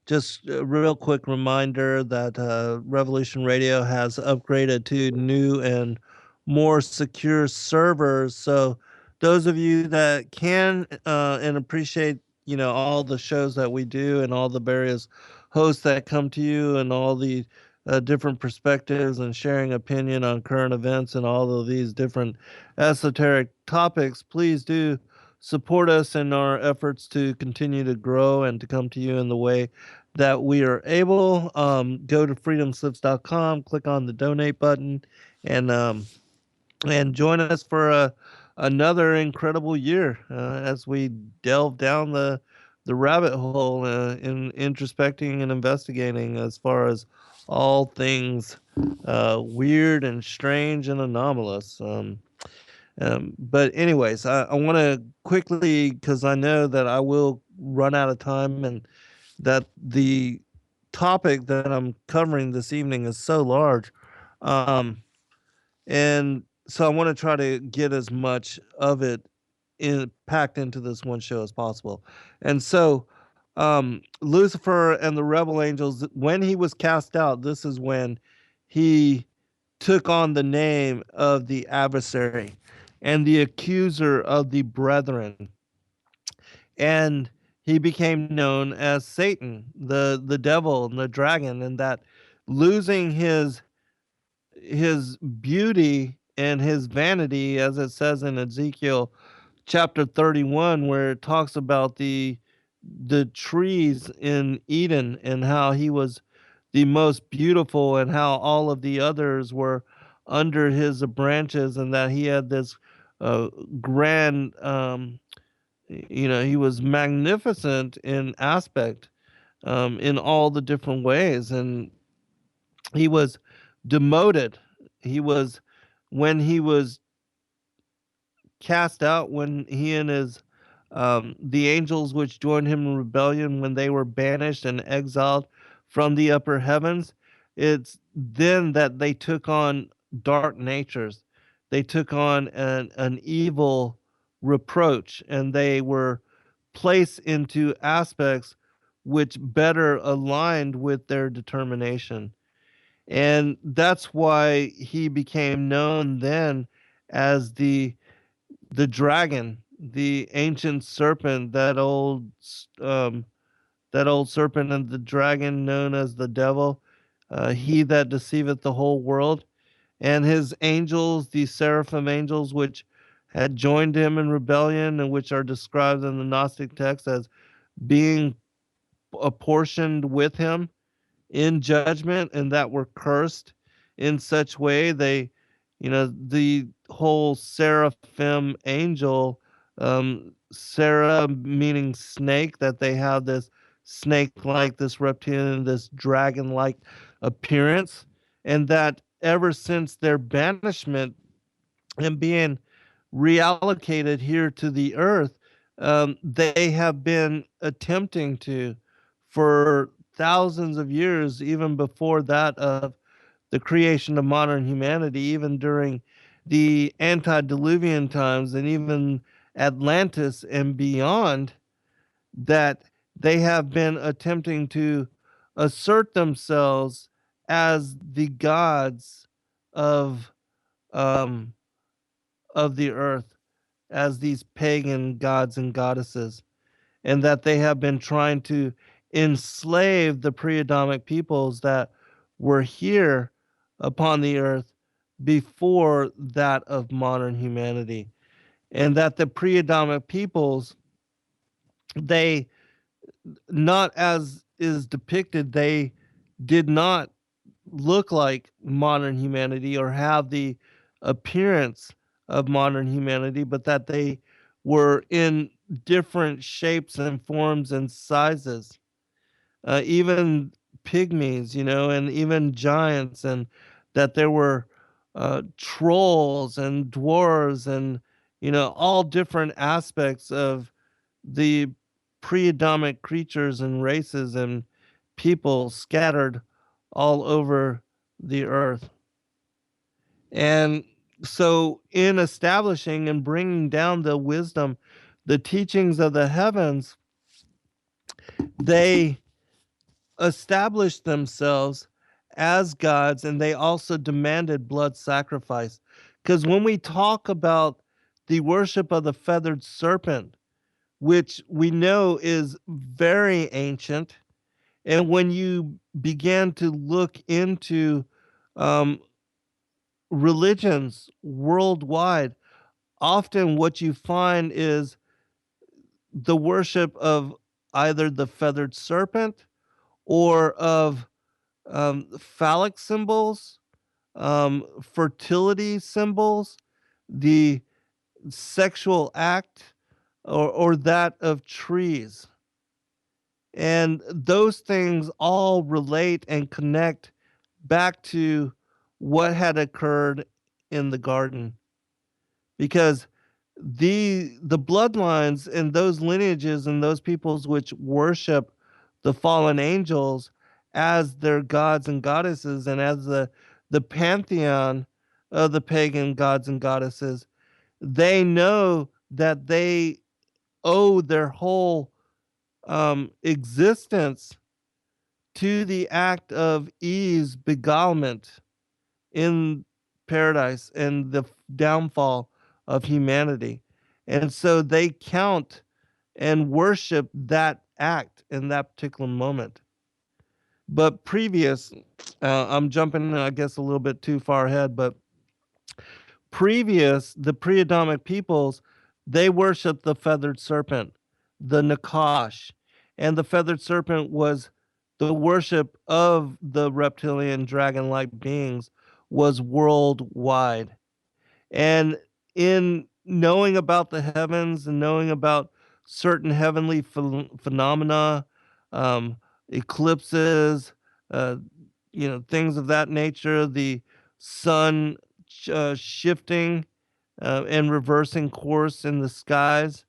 Just a real quick reminder that Revolution Radio has upgraded to new and more secure servers. So those of you that can and appreciate, all the shows that we do and all the various hosts that come to you and all the different perspectives and sharing opinion on current events and all of these different esoteric topics, please do support us in our efforts to continue to grow and to come to you in the way that we are able. Go to freedomslips.com, click on the donate button, and join us for another incredible year as we delve down the rabbit hole in introspecting and investigating as far as all things weird and strange and anomalous. But anyways, I want to quickly, because I know that I will run out of time and that the topic that I'm covering this evening is so large. Um, and so I want to try to get as much of it packed into this one show as possible. And so Lucifer and the rebel angels, when he was cast out, this is when he took on the name of the adversary and the accuser of the brethren, and he became known as Satan, the devil and the dragon, and that losing his beauty and his vanity, as it says in Ezekiel chapter 31, where it talks about the trees in Eden and how he was the most beautiful and how all of the others were under his branches, and that he had this grand he was magnificent in aspect, in all the different ways, and he was demoted. He was when he was cast out, when he and his the angels which joined him in rebellion, when they were banished and exiled from the upper heavens, it's then that they took on dark natures. They took on an evil reproach, and they were placed into aspects which better aligned with their determination. And that's why he became known then as the dragon, the ancient serpent, that old serpent and the dragon known as the devil, he that deceiveth the whole world, and his angels, the seraphim angels, which had joined him in rebellion and which are described in the Gnostic text as being apportioned with him in judgment, and that were cursed in such way. The whole seraphim angel, Sarah meaning snake, that they have this snake like, this reptilian, this dragon like appearance, and that ever since their banishment and being reallocated here to the earth, they have been attempting to, for thousands of years, even before that of the creation of modern humanity, even during the antediluvian times and even Atlantis and beyond, that they have been attempting to assert themselves as the gods of um, of the earth, as these pagan gods and goddesses, and that they have been trying to enslave the pre-Adamic peoples that were here upon the earth before that of modern humanity. And that the pre-Adamic peoples, they, not as is depicted, they did not look like modern humanity or have the appearance of modern humanity, but that they were in different shapes and forms and sizes. Even pygmies, and even giants, and that there were trolls and dwarves and all different aspects of the pre-Adamic creatures and races and people scattered all over the earth. And so, in establishing and bringing down the wisdom, the teachings of the heavens, they established themselves as gods, and they also demanded blood sacrifice. Because when we talk about the worship of the feathered serpent, which we know is very ancient, and when you began to look into um, religions worldwide, often what you find is the worship of either the feathered serpent or of phallic symbols, fertility symbols, the sexual act, or that of trees. And those things all relate and connect back to what had occurred in the garden. Because the bloodlines and those lineages and those peoples which worship the fallen angels as their gods and goddesses, and as the pantheon of the pagan gods and goddesses, they know that they owe their whole existence to the act of Eve's beguilement in paradise and the downfall of humanity. And so they count and worship that act in that particular moment. But I'm jumping, I guess, a little bit too far ahead, but the pre Adamic peoples, they worshiped the feathered serpent, the Nakash. And the feathered serpent was the worship of the reptilian dragon like beings was worldwide. And in knowing about the heavens and knowing about certain heavenly phenomena, um, eclipses, uh, things of that nature, the sun shifting and reversing course in the skies,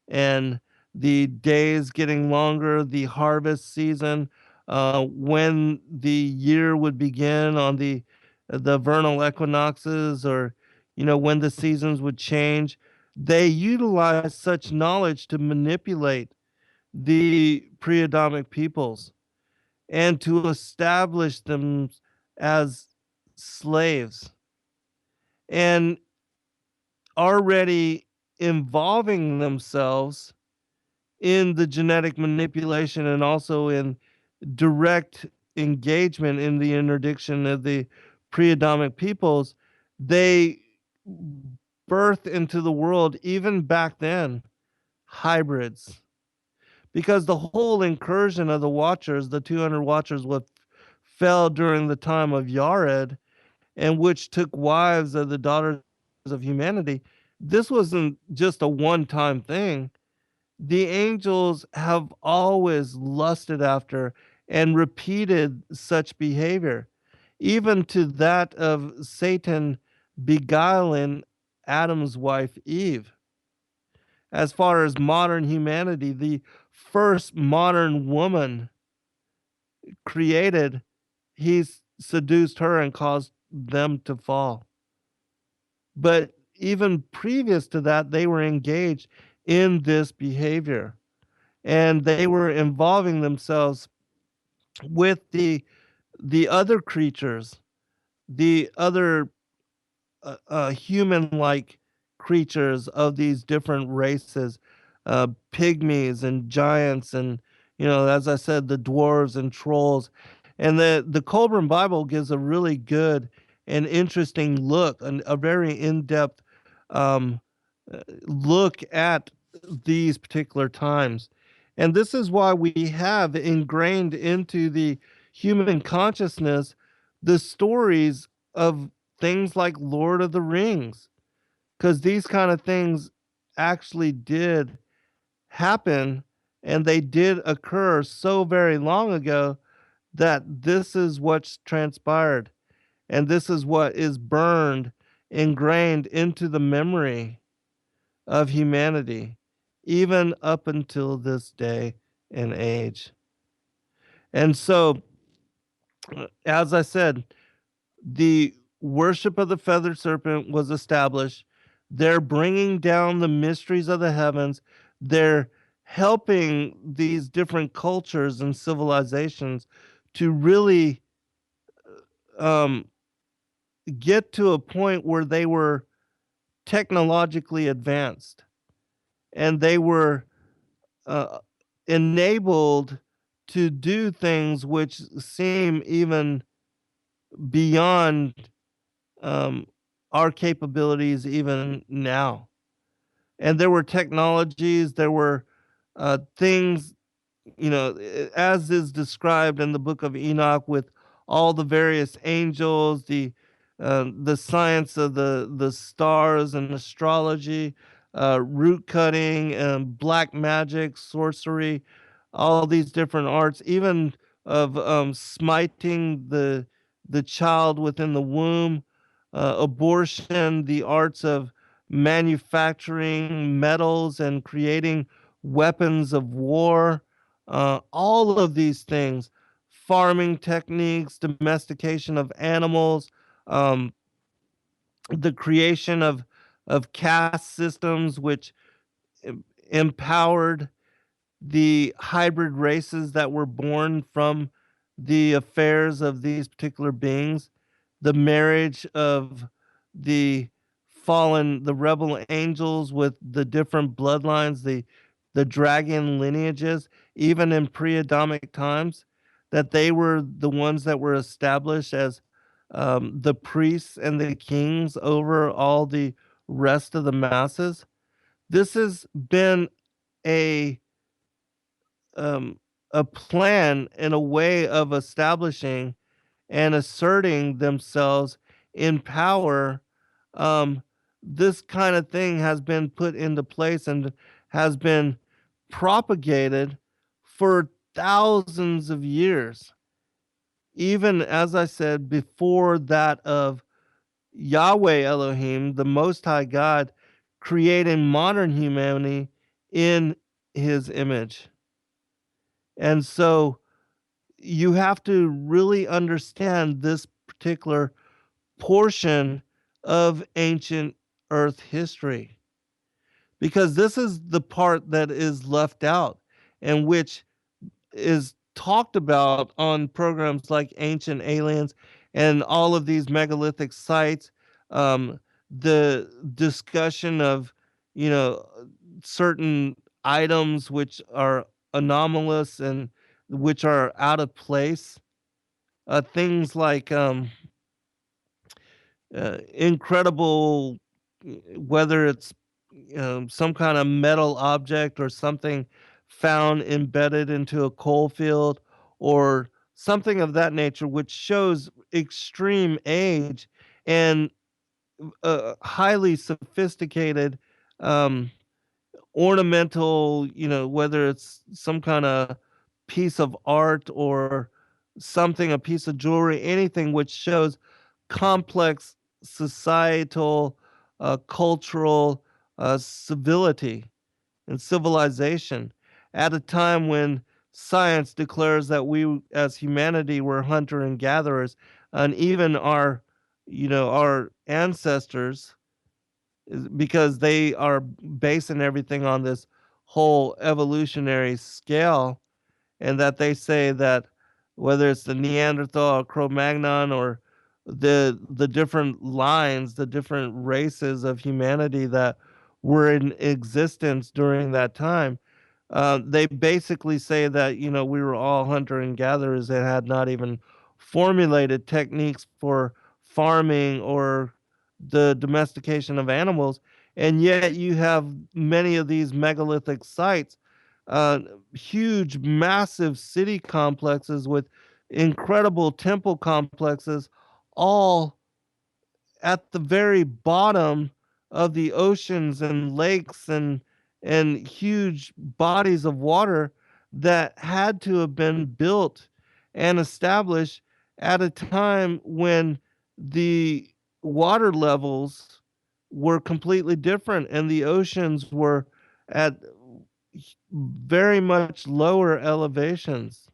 and the days getting longer, the harvest season, when the year would begin on the vernal equinoxes, or when the seasons would change. They utilize such knowledge to manipulate the pre-Adamic peoples and to establish them as slaves, and already involving themselves in the genetic manipulation and also in direct engagement in the interdiction of the pre-Adamic peoples. They birth into the world, even back then, hybrids. Because the whole incursion of the Watchers, the 200 Watchers, what fell during the time of Yared, and which took wives of the daughters of humanity, this wasn't just a one time thing. The angels have always lusted after and repeated such behavior, even to that of Satan beguiling Adam's wife Eve. As far as modern humanity, the first modern woman created, he's seduced her and caused them to fall. But even previous to that, they were engaged in this behavior, and they were involving themselves with the other creatures, the other human-like creatures of these different races, pygmies and giants, and as I said, the dwarves and trolls. And the Colburn Bible gives a really good and interesting look, and a very in-depth um, look at these particular times. And this is why we have ingrained into the human consciousness the stories of things like Lord of the Rings, because these kind of things actually did happen, and they did occur so very long ago that this is what's transpired, and this is what is burned, ingrained into the memory of humanity, even up until this day and age. And so, as I said, the worship of the feathered serpent was established. They're bringing down the mysteries of the heavens. They're helping these different cultures and civilizations to really um, get to a point where they were technologically advanced and they were uh, enabled to do things which seem even beyond um, our capabilities even now. And there were technologies, there were things, as is described in the book of Enoch, with all the various angels, the science of the stars and astrology, root cutting, and black magic, sorcery, all these different arts, even of smiting the child within the womb, abortion, the arts of manufacturing metals and creating weapons of war, all of these things, farming techniques, domestication of animals, um, the creation of caste systems which empowered the hybrid races that were born from the affairs of these particular beings, the marriage of the rebel angels with the different bloodlines, the dragon lineages, even in pre-Adamic times, that they were the ones that were established as the priests and the kings over all the rest of the masses. This has been a um, a plan and a way of establishing and asserting themselves in power. um, this kind of thing has been put into place and has been propagated for thousands of years, even as I said before that of Yahweh Elohim, the Most High God, creating modern humanity in his image. And so you have to really understand this particular portion of ancient earth history, because this is the part that is left out and which is talked about on programs like Ancient Aliens and all of these megalithic sites. The discussion of, you know, certain items which are anomalous and which are out of place. Things like incredible, whether it's some kind of metal object or something found embedded into a coal field or something of that nature, which shows extreme age and highly sophisticated um, ornamental, whether it's some kind of piece of art or something, a piece of jewelry, anything which shows complex societal, cultural civility and civilization at a time when science declares that we as humanity were hunter and gatherers, and even our ancestors, because they are basing everything on this whole evolutionary scale, and that they say that whether it's the Neanderthal or Cro-Magnon or the different lines, the different races of humanity that were in existence during that time, they basically say that we were all hunter and gatherers and had not even formulated techniques for farming or the domestication of animals, and yet you have many of these megalithic sites, uh, huge, massive city complexes with incredible temple complexes, all at the very bottom of the oceans and lakes and huge bodies of water that had to have been built and established at a time when the water levels were completely different and the oceans were at very much lower elevations.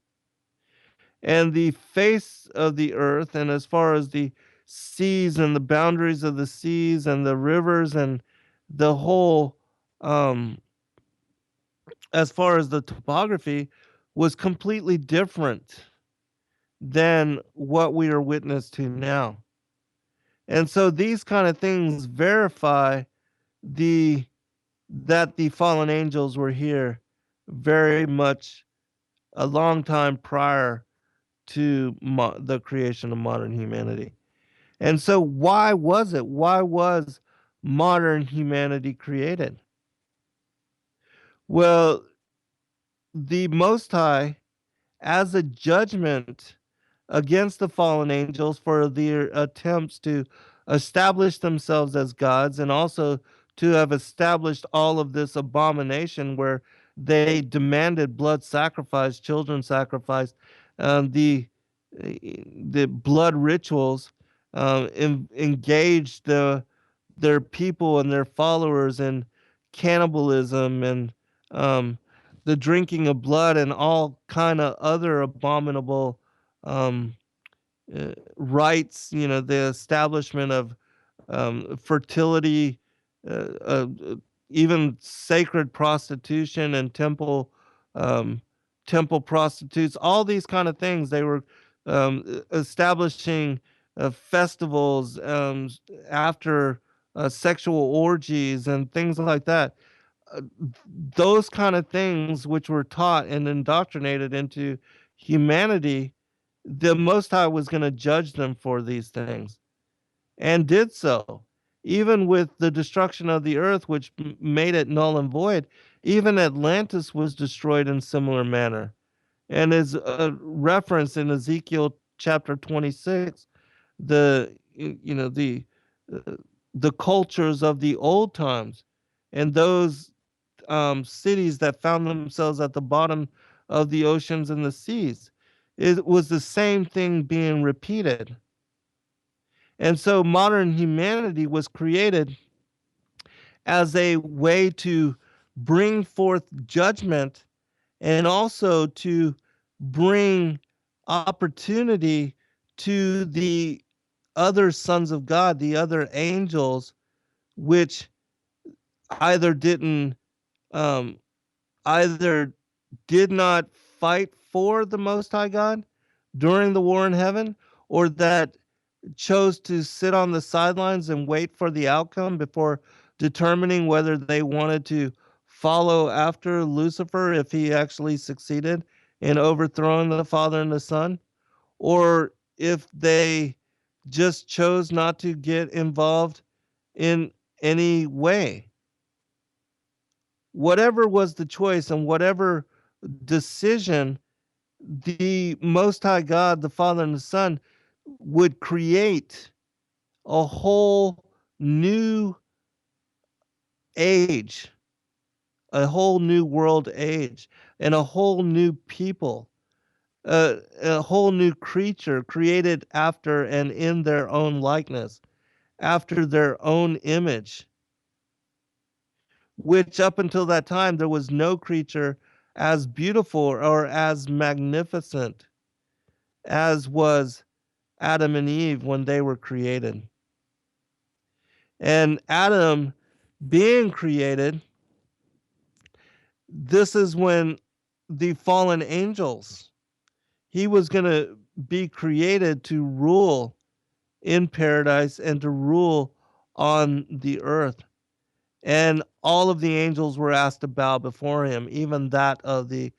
And the face of the earth, and as far as the seas and the boundaries of the seas and the rivers and the whole, um, as far as the topography, was completely different than what we are witness to now. And so these kind of things verify the that the fallen angels were here very much a long time prior to the creation of modern humanity. And so why was it? Why was modern humanity created? Well, the Most High, as a judgment against the fallen angels for their attempts to establish themselves as gods, and also to have established all of this abomination where they demanded blood sacrifice, children sacrifice, the blood rituals, engaged their people and their followers in cannibalism and um, the drinking of blood and all kind of other abominable um, rites, the establishment of fertility, even sacred prostitution and um, temple prostitutes, all these kind of things. They were establishing festivals after sexual orgies and things like that. Uh, those kind of things which were taught and indoctrinated into humanity, the Most High was going to judge them for these things, and did so. Even with the destruction of the earth, which made it null and void, even Atlantis was destroyed in similar manner. And is referenced in Ezekiel chapter 26, the you know uh, the cultures of the old times, and those cities that found themselves at the bottom of the oceans and the seas. It was the same thing being repeated. And so modern humanity was created as a way to bring forth judgment and also to bring opportunity to the other sons of God, the other angels, which either didn't um, either did not fight for the Most High God during the war in heaven, or that chose to sit on the sidelines and wait for the outcome before determining whether they wanted to follow after Lucifer if he actually succeeded in overthrowing the Father and the Son, or if they just chose not to get involved in any way. Whatever was the choice and whatever decision, the Most High God, the Father and the Son, would create a whole new age, a whole new world age, and a whole new people, a whole new creature created after and in their own likeness, after their own image, which up until that time there was no creature as beautiful or as magnificent as was Adam and Eve when they were created. And Adam being created, this is when the fallen angels, he was going to be created to rule in paradise and to rule on the earth. And all of the angels were asked to bow before him, even that of the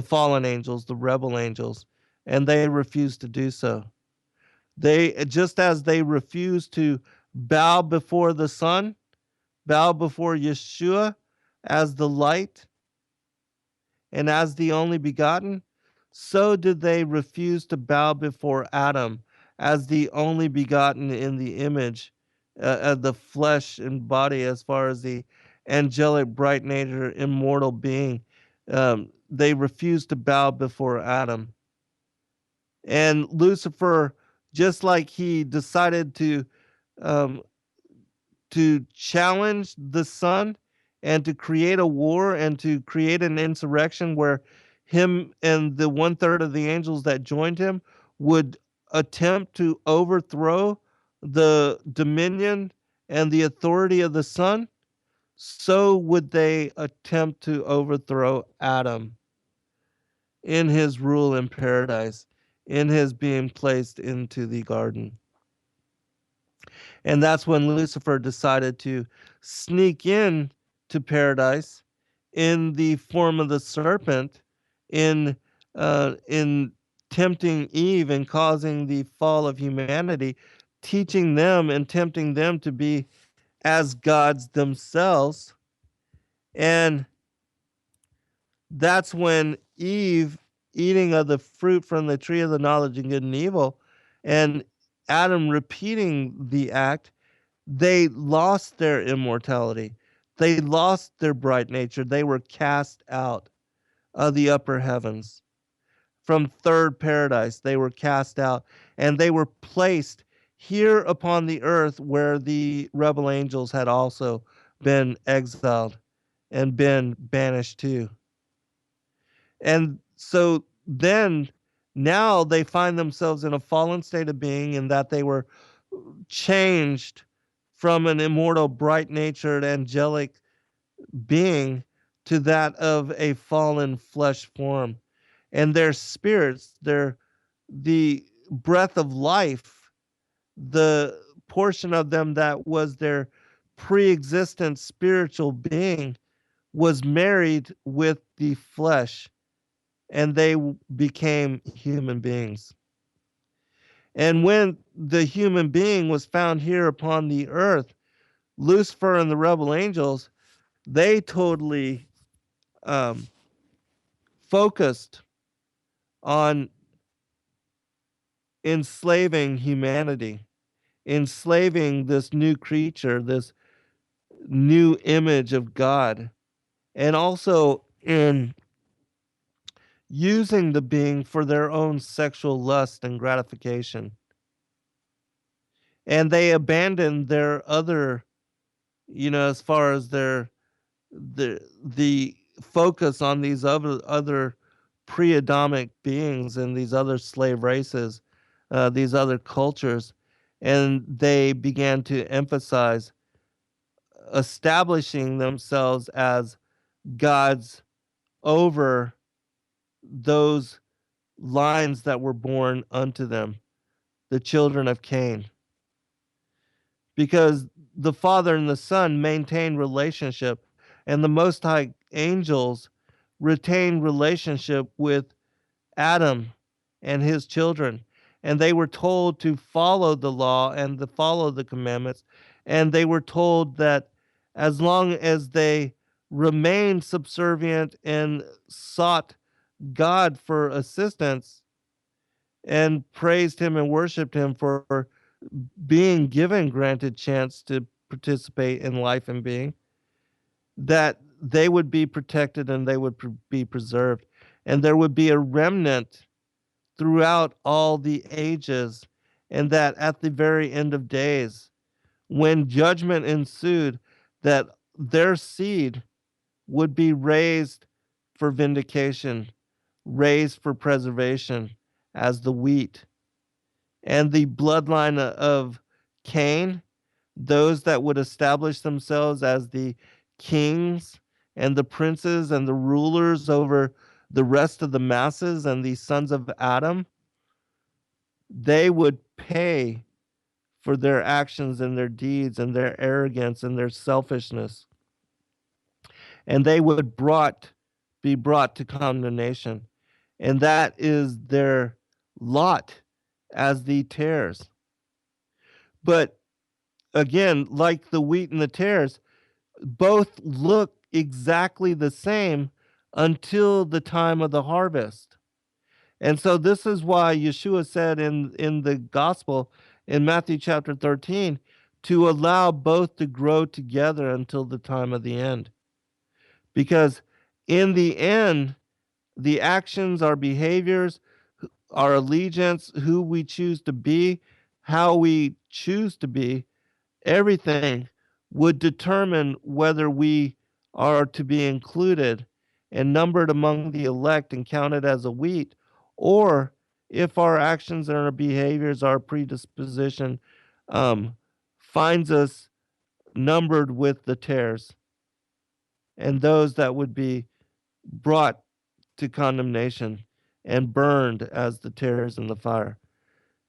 fallen angels, the rebel angels, and they refused to do so. They, just as they refused to bow before the Son, bow before Yahshua as the light and as the only begotten, so did they refuse to bow before Adam as the only begotten in the image of the flesh and body, as far as the angelic, bright nature, immortal being. They refused to bow before Adam. And Lucifer, just like he decided um, to challenge the sun and to create a war and to create an insurrection where him and the 1/3 of the angels that joined him would attempt to overthrow the dominion and the authority of the sun, so would they attempt to overthrow Adam in his rule in paradise, in his being placed into the garden. And that's when Lucifer decided to sneak in to paradise in the form of the serpent, in tempting Eve and causing the fall of humanity, teaching them and tempting them to be as gods themselves. And that's when Eve, eating of the fruit from the tree of the knowledge of good and evil, and Adam repeating the act, they lost their immortality. They lost their bright nature. They were cast out of the upper heavens. From third paradise, they were cast out, and they were placed here upon the earth where the rebel angels had also been exiled and been banished to. And so then now they find themselves in a fallen state of being, in that they were changed from an immortal, bright natured, angelic being to that of a fallen flesh form. And their spirits, the breath of life, the portion of them that was their pre existent spiritual being, was married with the flesh, and they became human beings. And when the human being was found here upon the earth, Lucifer and the rebel angels, they totally um, focused on enslaving humanity, enslaving this new creature, this new image of God, and also in using the being for their own sexual lust and gratification. And they abandoned their other, as far as the focus on these other pre-Adamic beings and these other slave races, these other cultures, and they began to emphasize establishing themselves as gods over those lines that were born unto them, the children of Cain. Because the Father and the Son maintained relationship, and the Most High angels retained relationship with Adam and his children. And they were told to follow the law and to follow the commandments. And they were told that as long as they remained subservient and sought God for assistance and praised him and worshiped him for being given granted chance to participate in life and being, that they would be protected and they would be preserved. And there would be a remnant throughout all the ages, and that at the very end of days, when judgment ensued, that their seed would be raised for vindication, raised for preservation as the wheat. And the bloodline of Cain, those that would establish themselves as the kings and the princes and the rulers over the rest of the masses and the sons of Adam, they would pay for their actions and their deeds and their arrogance and their selfishness. And they would be brought to condemnation. And that is their lot as the tares. But again, like the wheat and the tares, both look exactly the same until the time of the harvest. And so this is why Yeshua said in the gospel in Matthew chapter 13 to allow both to grow together until the time of the end. Because in the end, the actions, our behaviors our allegiance, who we choose to be, how we choose to be, everything would determine whether we are to be included and numbered among the elect and counted as a wheat, or if our actions and our behaviors, our predisposition, um, finds us numbered with the tares and those that would be brought to condemnation and burned as the tares in the fire.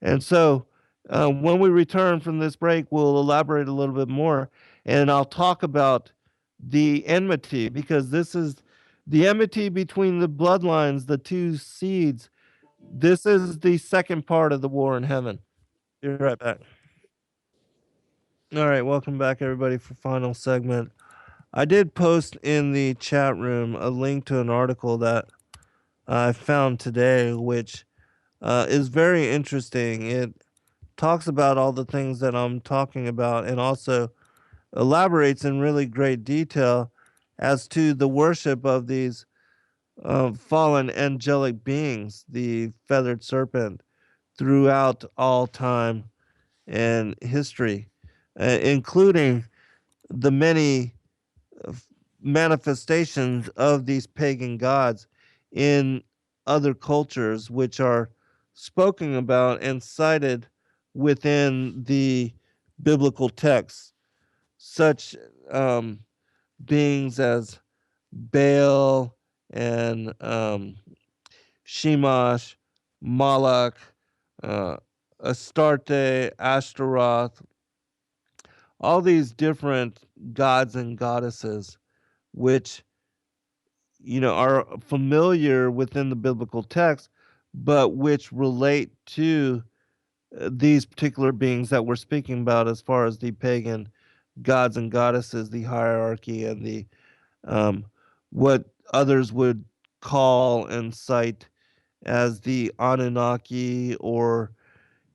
And so, when we return from this break, we'll elaborate a little bit more, and I'll talk about the enmity, because this is the enmity between the bloodlines, the two seeds. This is the second part of the war in heaven. Be right back. All right, welcome back, everybody, for final segment. I did post in the chat room a link to an article that I found today, which is very interesting. It talks about all the things that I'm talking about and also elaborates in really great detail as to the worship of these fallen angelic beings, the feathered serpent, throughout all time and history, including the many manifestations of these pagan gods in other cultures, which are spoken about and cited within the biblical texts, such beings as Baal and Shemash, Moloch, uh, Astarte, Ashtaroth, all these different gods and goddesses, which are familiar within the biblical text, but which relate to these particular beings that we're speaking about, as far as the pagan gods and goddesses, the hierarchy, and the what others would call and cite as the Anunnaki, or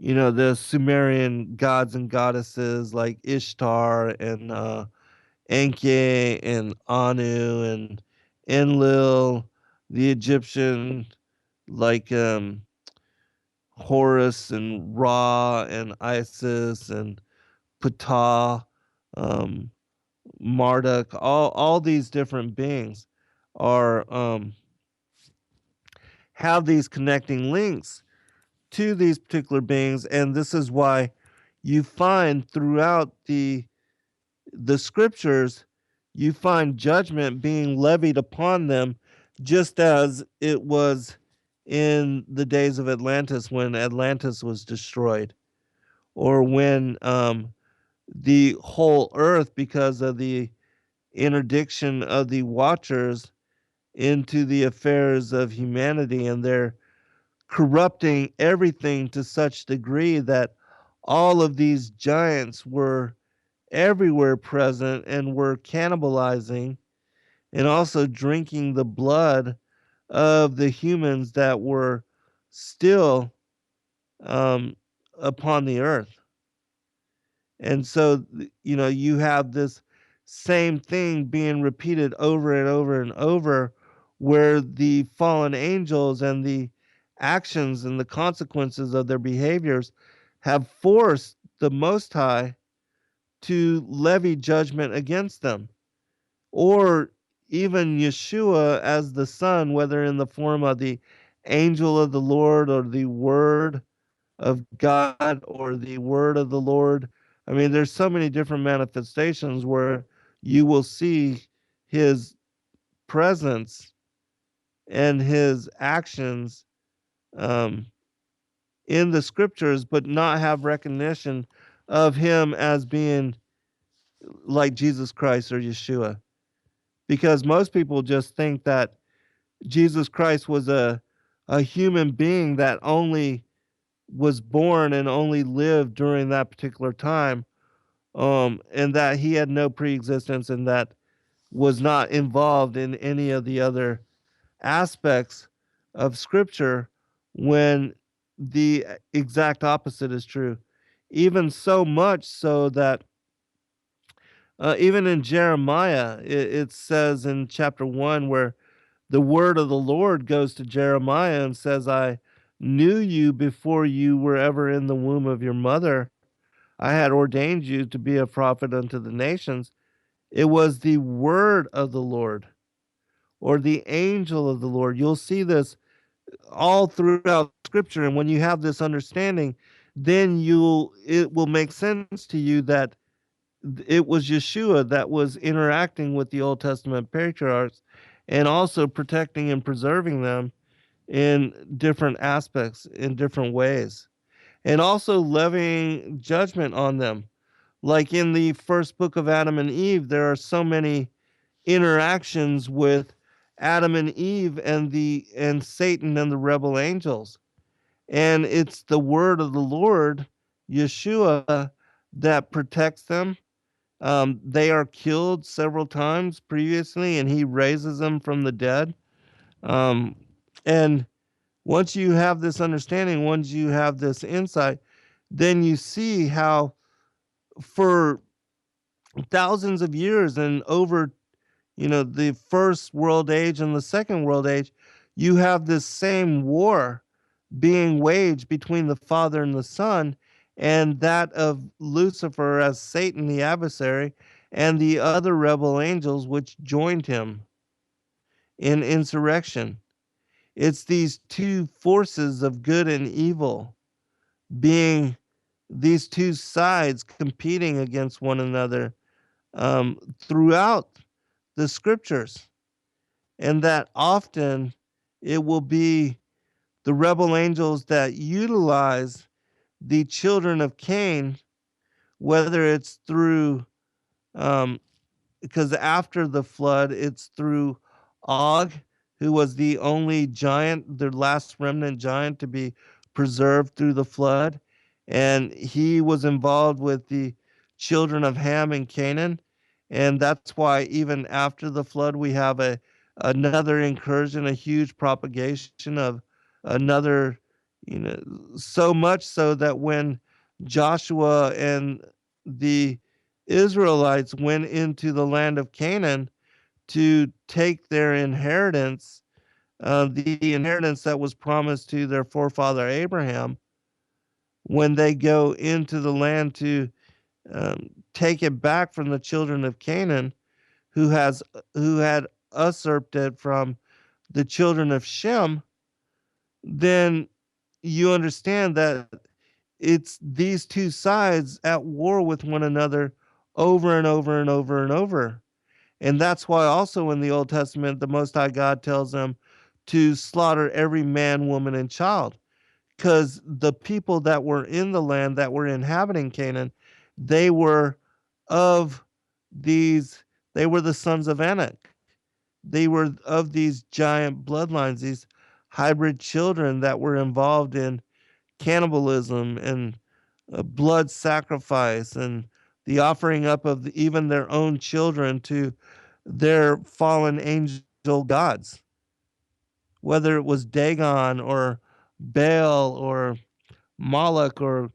the Sumerian gods and goddesses like Ishtar and Enki and Anu and Enlil, the Egyptian like Horus and Ra and Isis and Ptah, um, Marduk, all these different beings are have these connecting links to these particular beings, and this is why you find throughout the scriptures, you find judgment being levied upon them, just as it was in the days of Atlantis, when Atlantis was destroyed, or when the whole earth, because of the interdiction of the watchers into the affairs of humanity, and their corrupting everything to such degree that all of these giants were everywhere present and were cannibalizing and also drinking the blood of the humans that were still um, upon the earth. And so, you have this same thing being repeated over and over and over, where the fallen angels and the actions and the consequences of their behaviors have forced the Most High to levy judgment against them, or even Yeshua as the Son, whether in the form of the angel of the Lord, or the Word of God, or the Word of the Lord. I mean, there's so many different manifestations where you will see his presence and his actions um, in the scriptures, but not have recognition of him as being like Jesus Christ or Yeshua. Because most people just think that Jesus Christ was a human being that only was born and only lived during that particular time, and that he had no pre-existence, and that was not involved in any of the other aspects of Scripture, when the exact opposite is true. Even so much so that even in Jeremiah, it says in chapter 1, where the word of the Lord goes to Jeremiah and says, I knew you before you were ever in the womb of your mother. I had ordained you to be a prophet unto the nations. It was the word of the Lord or the angel of the Lord. You'll see this all throughout scripture. And when you have this understanding, then it will make sense to you that it was Yahshua that was interacting with the Old Testament patriarchs and also protecting and preserving them in different aspects, in different ways, and also levying judgment on them. Like in the first book of Adam and Eve, there are so many interactions with Adam and Eve and Satan and the rebel angels. And it's the word of the Lord, Yeshua, that protects them. They are killed several times previously, and he raises them from the dead. Um, and once you have this understanding, once you have this insight, then you see how for thousands of years and over, the first world age and the second world age, you have this same war being waged between the Father and the Son, and that of Lucifer as Satan, the adversary, and the other rebel angels which joined him in insurrection. It's these two forces of good and evil being these two sides competing against one another throughout the scriptures. And that often it will be the rebel angels that utilize the children of Cain, whether it's through um, because after the flood, it's through Og, who was the only giant, the last remnant giant to be preserved through the flood. And he was involved with the children of Ham and Canaan. And that's why even after the flood, we have another incursion, a huge propagation of another, so much so that when Joshua and the Israelites went into the land of Canaan to take their inheritance, the inheritance that was promised to their forefather Abraham. When they go into the land to take it back from the children of Canaan, who had usurped it from the children of Shem, then you understand that it's these two sides at war with one another over and over and over and over. And that's why also in the Old Testament, the Most High God tells them to slaughter every man, woman, and child. Because the people that were in the land that were inhabiting Canaan, they were of these, they were the sons of Anak. They were of these giant bloodlines, these hybrid children that were involved in cannibalism and blood sacrifice and the offering up of even their own children to their fallen angel gods, whether it was Dagon or Baal or Moloch or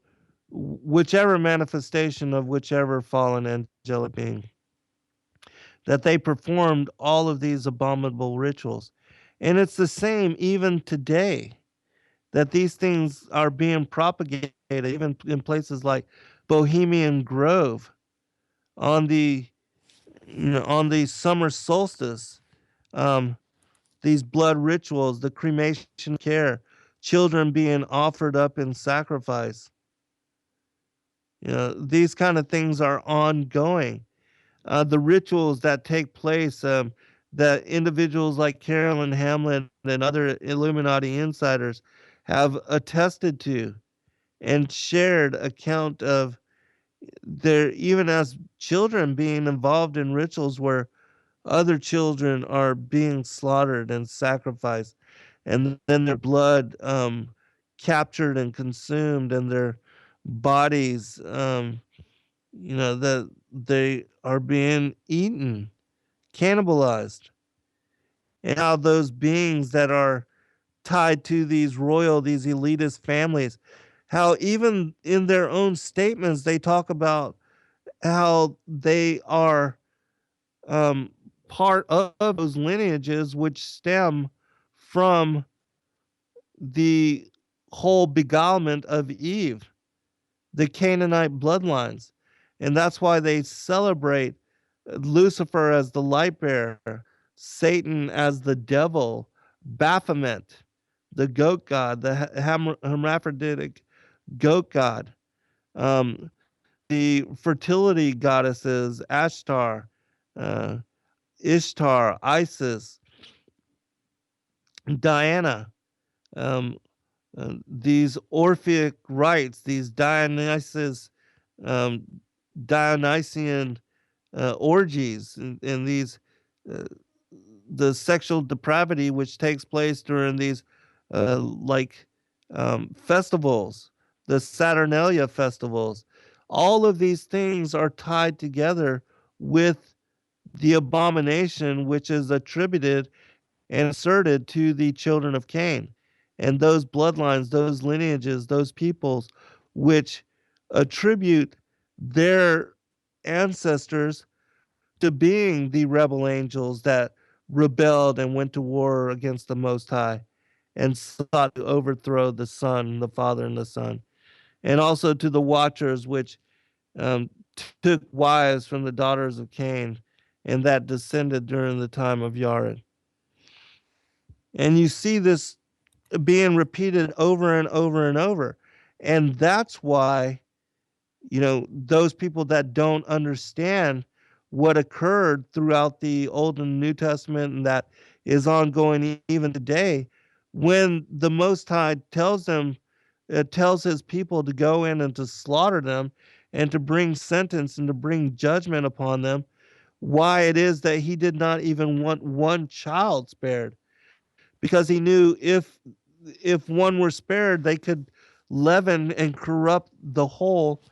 whichever manifestation of whichever fallen angelic being, that they performed all of these abominable rituals. And it's the same even today, that these things are being propagated even in places like Bohemian Grove on the on the summer solstice. Um, these blood rituals, the cremation care, children being offered up in sacrifice. These kind of things are ongoing. The rituals that take place, that individuals like Carolyn Hamlin and other Illuminati insiders have attested to and shared account of their, even as children, being involved in rituals where other children are being slaughtered and sacrificed, and then their blood captured and consumed, and their bodies, that they are being eaten, cannibalized, and how those beings that are tied to these elitist families, how even in their own statements they talk about how they are um, part of those lineages which stem from the whole beguilement of Eve, the Canaanite bloodlines. And that's why they celebrate Lucifer as the light bearer, Satan as the devil, Baphomet, the goat god, the hermaphroditic goat god, um, the fertility goddesses, Ashtar, uh, Ishtar, Isis, Diana, um, these Orphic rites, these um, Dionysian orgies, and these uh, the sexual depravity which takes place during these like festivals, the Saturnalia festivals. All of these things are tied together with the abomination which is attributed and asserted to the children of Cain, and those bloodlines, those lineages, those peoples which attribute their ancestors to being the rebel angels that rebelled and went to war against the Most High and sought to overthrow the Son, the Father, and the Son, and also to the Watchers, which um, took wives from the daughters of Cain, and that descended during the time of Yared. And you see this being repeated over and over and over. And that's why, those people that don't understand what occurred throughout the Old and New Testament and that is ongoing even today, when the Most High tells his people to go in and to slaughter them and to bring sentence and to bring judgment upon them, why it is that he did not even want one child spared, because he knew if one were spared, they could leaven and corrupt the whole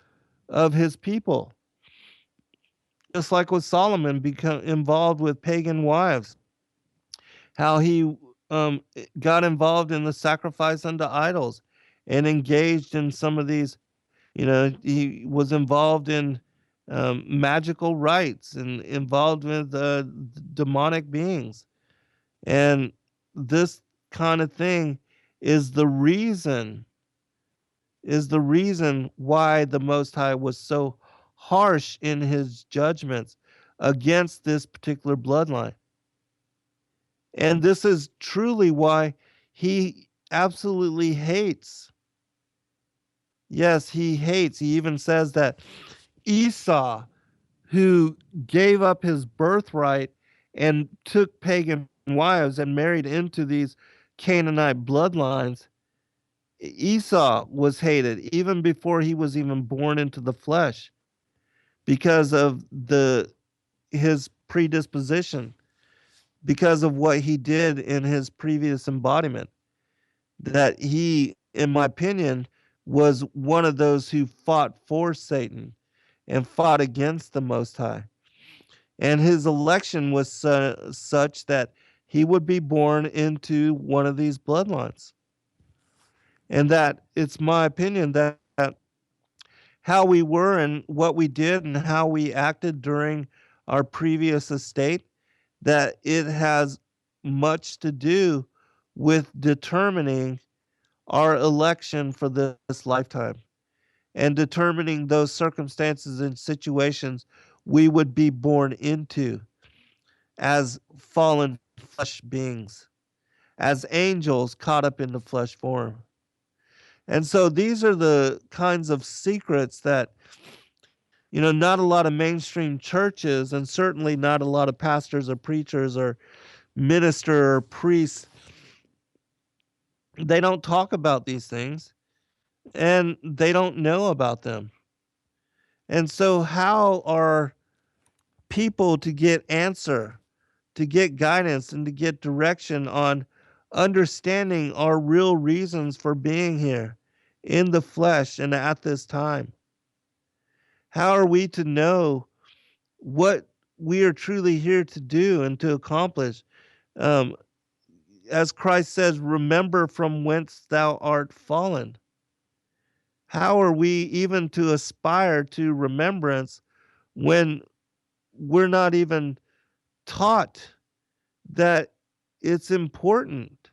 of his people. Just like with Solomon become involved with pagan wives, how he got involved in the sacrifice unto idols and engaged in some of these, he was involved in magical rites and involved with demonic beings. And this kind of thing is the reason why the Most High was so harsh in his judgments against this particular bloodline. And this is truly why he absolutely hates. Yes, he hates. He even says that Esau, who gave up his birthright and took pagan wives and married into these Canaanite bloodlines, Esau was hated even before he was even born into the flesh because of his predisposition, because of what he did in his previous embodiment. That he, in my opinion, was one of those who fought for Satan and fought against the Most High. And his election was such that he would be born into one of these bloodlines. And that it's my opinion that how we were and what we did and how we acted during our previous estate, that it has much to do with determining our election for this lifetime and determining those circumstances and situations we would be born into as fallen flesh beings, as angels caught up in the flesh form. And so these are the kinds of secrets that, not a lot of mainstream churches, and certainly not a lot of pastors or preachers or minister or priests, they don't talk about these things and they don't know about them. And so how are people to get answer, to get guidance, and to get direction on understanding our real reasons for being here in the flesh and at this time? How are we to know what we are truly here to do and to accomplish? Um, as Christ says, remember from whence thou art fallen. How are we even to aspire to remembrance when we're not even taught that it's important?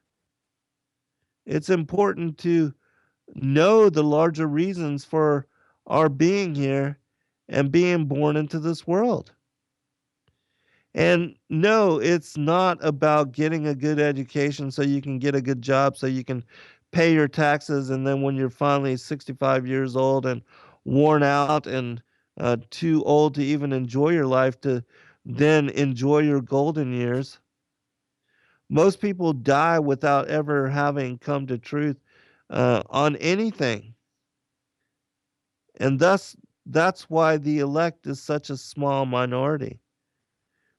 It's important to know the larger reasons for our being here and being born into this world. And no, it's not about getting a good education so you can get a good job, so you can pay your taxes. And then when you're finally 65 years old and worn out and too old to even enjoy your life, to then enjoy your golden years. Most people die without ever having come to truth on anything. And thus, that's why the elect is such a small minority.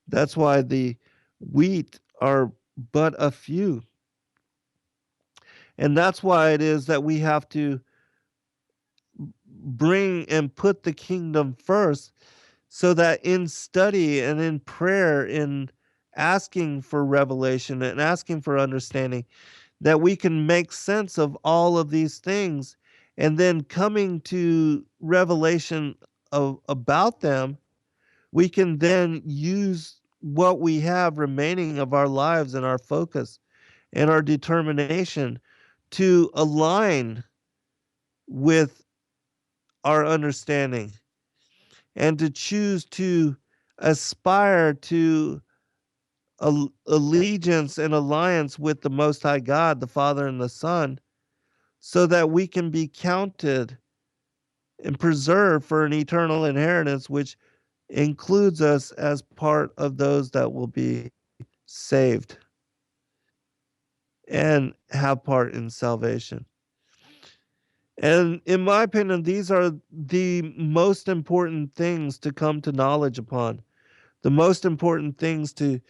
That's why the wheat are but a few. And that's why it is that we have to bring and put the kingdom first, so that in study and in prayer, in asking for revelation and asking for understanding, that we can make sense of all of these things, and then coming to revelation about them, we can then use what we have remaining of our lives and our focus and our determination to align with our understanding, and to choose to aspire to allegiance and alliance with the Most High God, the Father and the Son, so that we can be counted and preserved for an eternal inheritance, which includes us as part of those that will be saved and have part in salvation. And in my opinion, these are the most important things to come to knowledge upon, the most important things to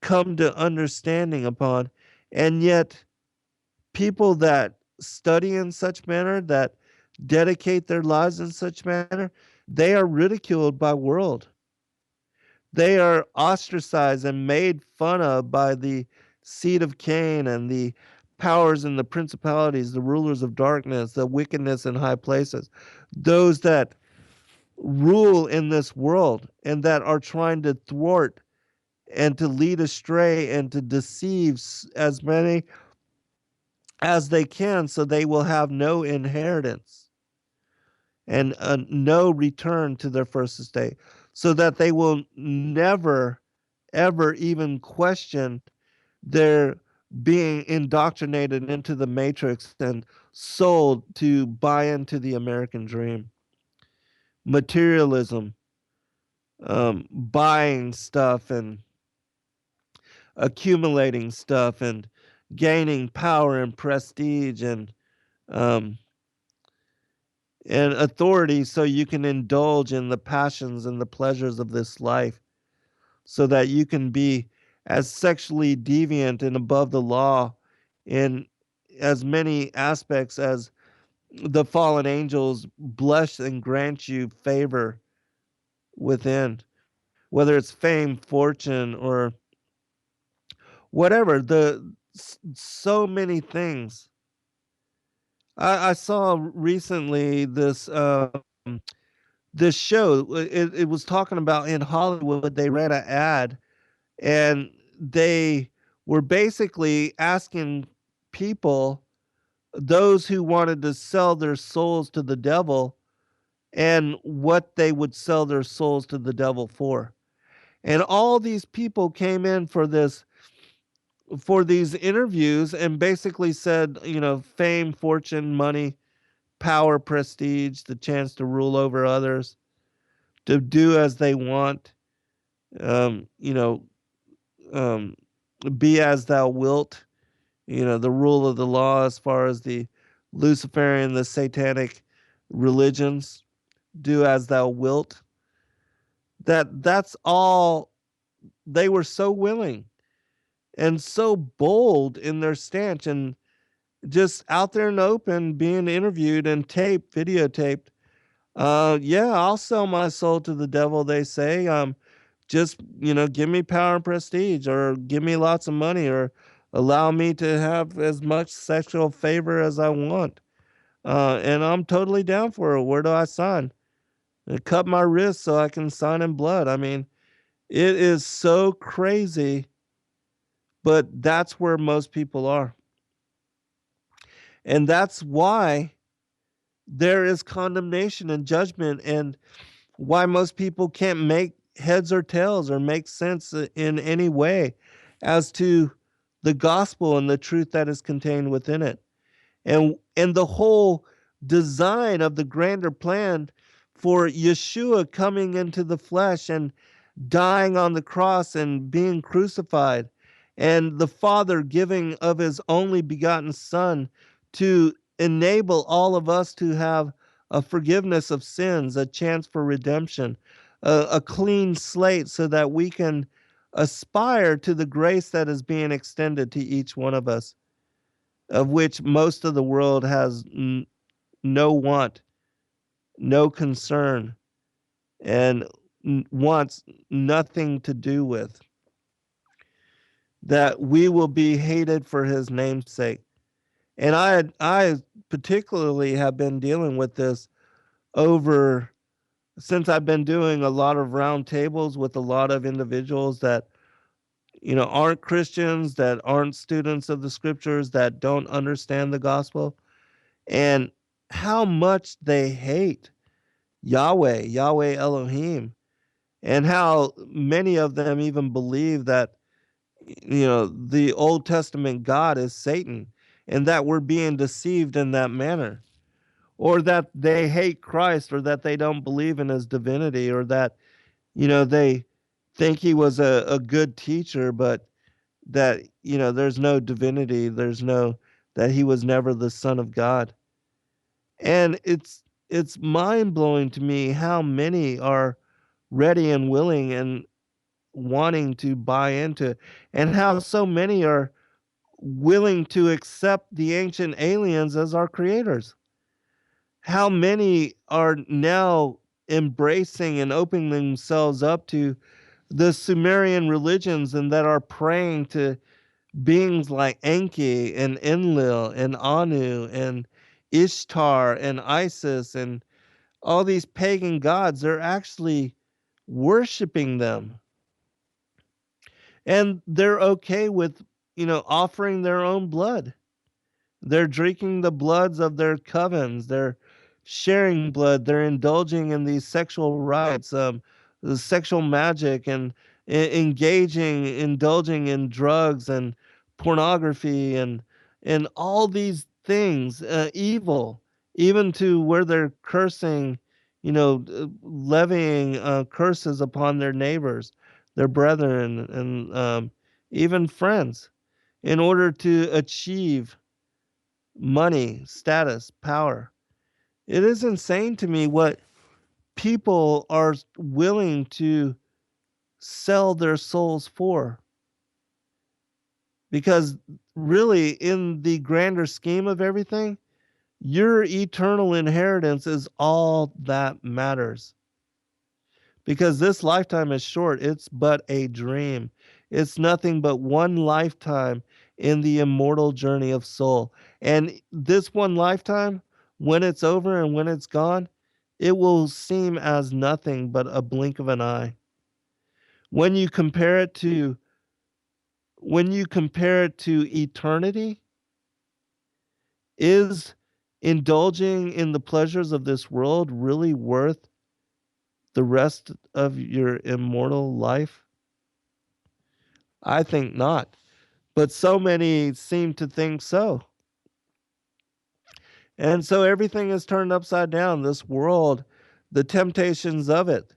come to understanding upon. And yet, people that study in such manner, that dedicate their lives in such manner, they are ridiculed by world. They are ostracized and made fun of by the seed of Cain and the powers and the principalities, the rulers of darkness, the wickedness in high places, those that rule in this world and that are trying to thwart and to lead astray and to deceive as many as they can, so they will have no inheritance and no return to their first estate, so that they will never, ever even question their being indoctrinated into the matrix and sold to buy into the American dream. Materialism, buying stuff and accumulating stuff and gaining power and prestige um, and authority, so you can indulge in the passions and the pleasures of this life, so that you can be as sexually deviant and above the law in as many aspects as the fallen angels bless and grant you favor within, whether it's fame, fortune, or whatever. So many things. I saw recently this show. It was talking about in Hollywood. They ran an ad, and they were basically asking people, those who wanted to sell their souls to the devil, and what they would sell their souls to the devil for. And all these people came in for these interviews and basically said, fame, fortune, money, power, prestige, the chance to rule over others, to do as they want, um, you know, um, be as thou wilt, the rule of the law as far as the Luciferian, the satanic religions, do as thou wilt. That's all. They were so willing and so bold in their stance, and just out there in the open being interviewed and videotaped. Yeah, I'll sell my soul to the devil, they say. Just, give me power and prestige, or give me lots of money, or allow me to have as much sexual favor as I want. And I'm totally down for it. Where do I sign? Cut my wrist so I can sign in blood. I mean, it is so crazy, but that's where most people are. And that's why there is condemnation and judgment, and why most people can't make heads or tails or make sense in any way as to the gospel and the truth that is contained within it. And the whole design of the grander plan for Yeshua coming into the flesh and dying on the cross and being crucified, and the Father giving of his only begotten Son to enable all of us to have a forgiveness of sins, a chance for redemption, a clean slate, so that we can aspire to the grace that is being extended to each one of us, of which most of the world has no want, no concern, and wants nothing to do with. That we will be hated for his name's sake. And I particularly have been dealing with this over since I've been doing a lot of round tables with a lot of individuals that aren't Christians, that aren't students of the scriptures, that don't understand the gospel, and how much they hate Yahweh Elohim, and how many of them even believe that the Old Testament God is Satan, and that we're being deceived in that manner, or that they hate Christ, or that they don't believe in his divinity, or that they think he was a good teacher, but that there's no divinity, there's no that he was never the Son of God. And it's mind-blowing to me how many are ready and willing and wanting to buy into, and how so many are willing to accept the ancient aliens as our creators. How many are now embracing and opening themselves up to the Sumerian religions, and that are praying to beings like Enki and Enlil and Anu and Ishtar and Isis and all these pagan gods. They're actually worshiping them. And they're okay with, offering their own blood. They're drinking the bloods of their covens. They're sharing blood. They're indulging in these sexual rites, the sexual magic, and indulging in drugs and pornography, and all these things, evil, even to where they're cursing, levying curses upon their neighbors, their brethren, and even friends, in order to achieve money, status, power. It is insane to me what people are willing to sell their souls for. Because really, in the grander scheme of everything, your eternal inheritance is all that matters. Because this lifetime is short, it's but a dream. It's nothing but one lifetime in the immortal journey of soul. And this one lifetime, when it's over and when it's gone, it will seem as nothing but a blink of an eye. When you compare it to eternity, is indulging in the pleasures of this world really worth the rest of your immortal life? I think not. But so many seem to think so. And so everything is turned upside down. This world, the temptations of it.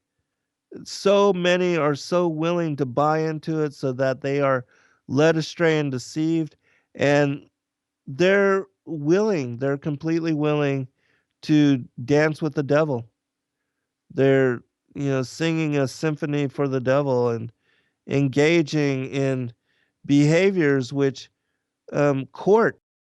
So many are so willing to buy into it, so that they are led astray and deceived. And they're completely willing to dance with the devil. They're, singing a symphony for the devil, and engaging in behaviors which court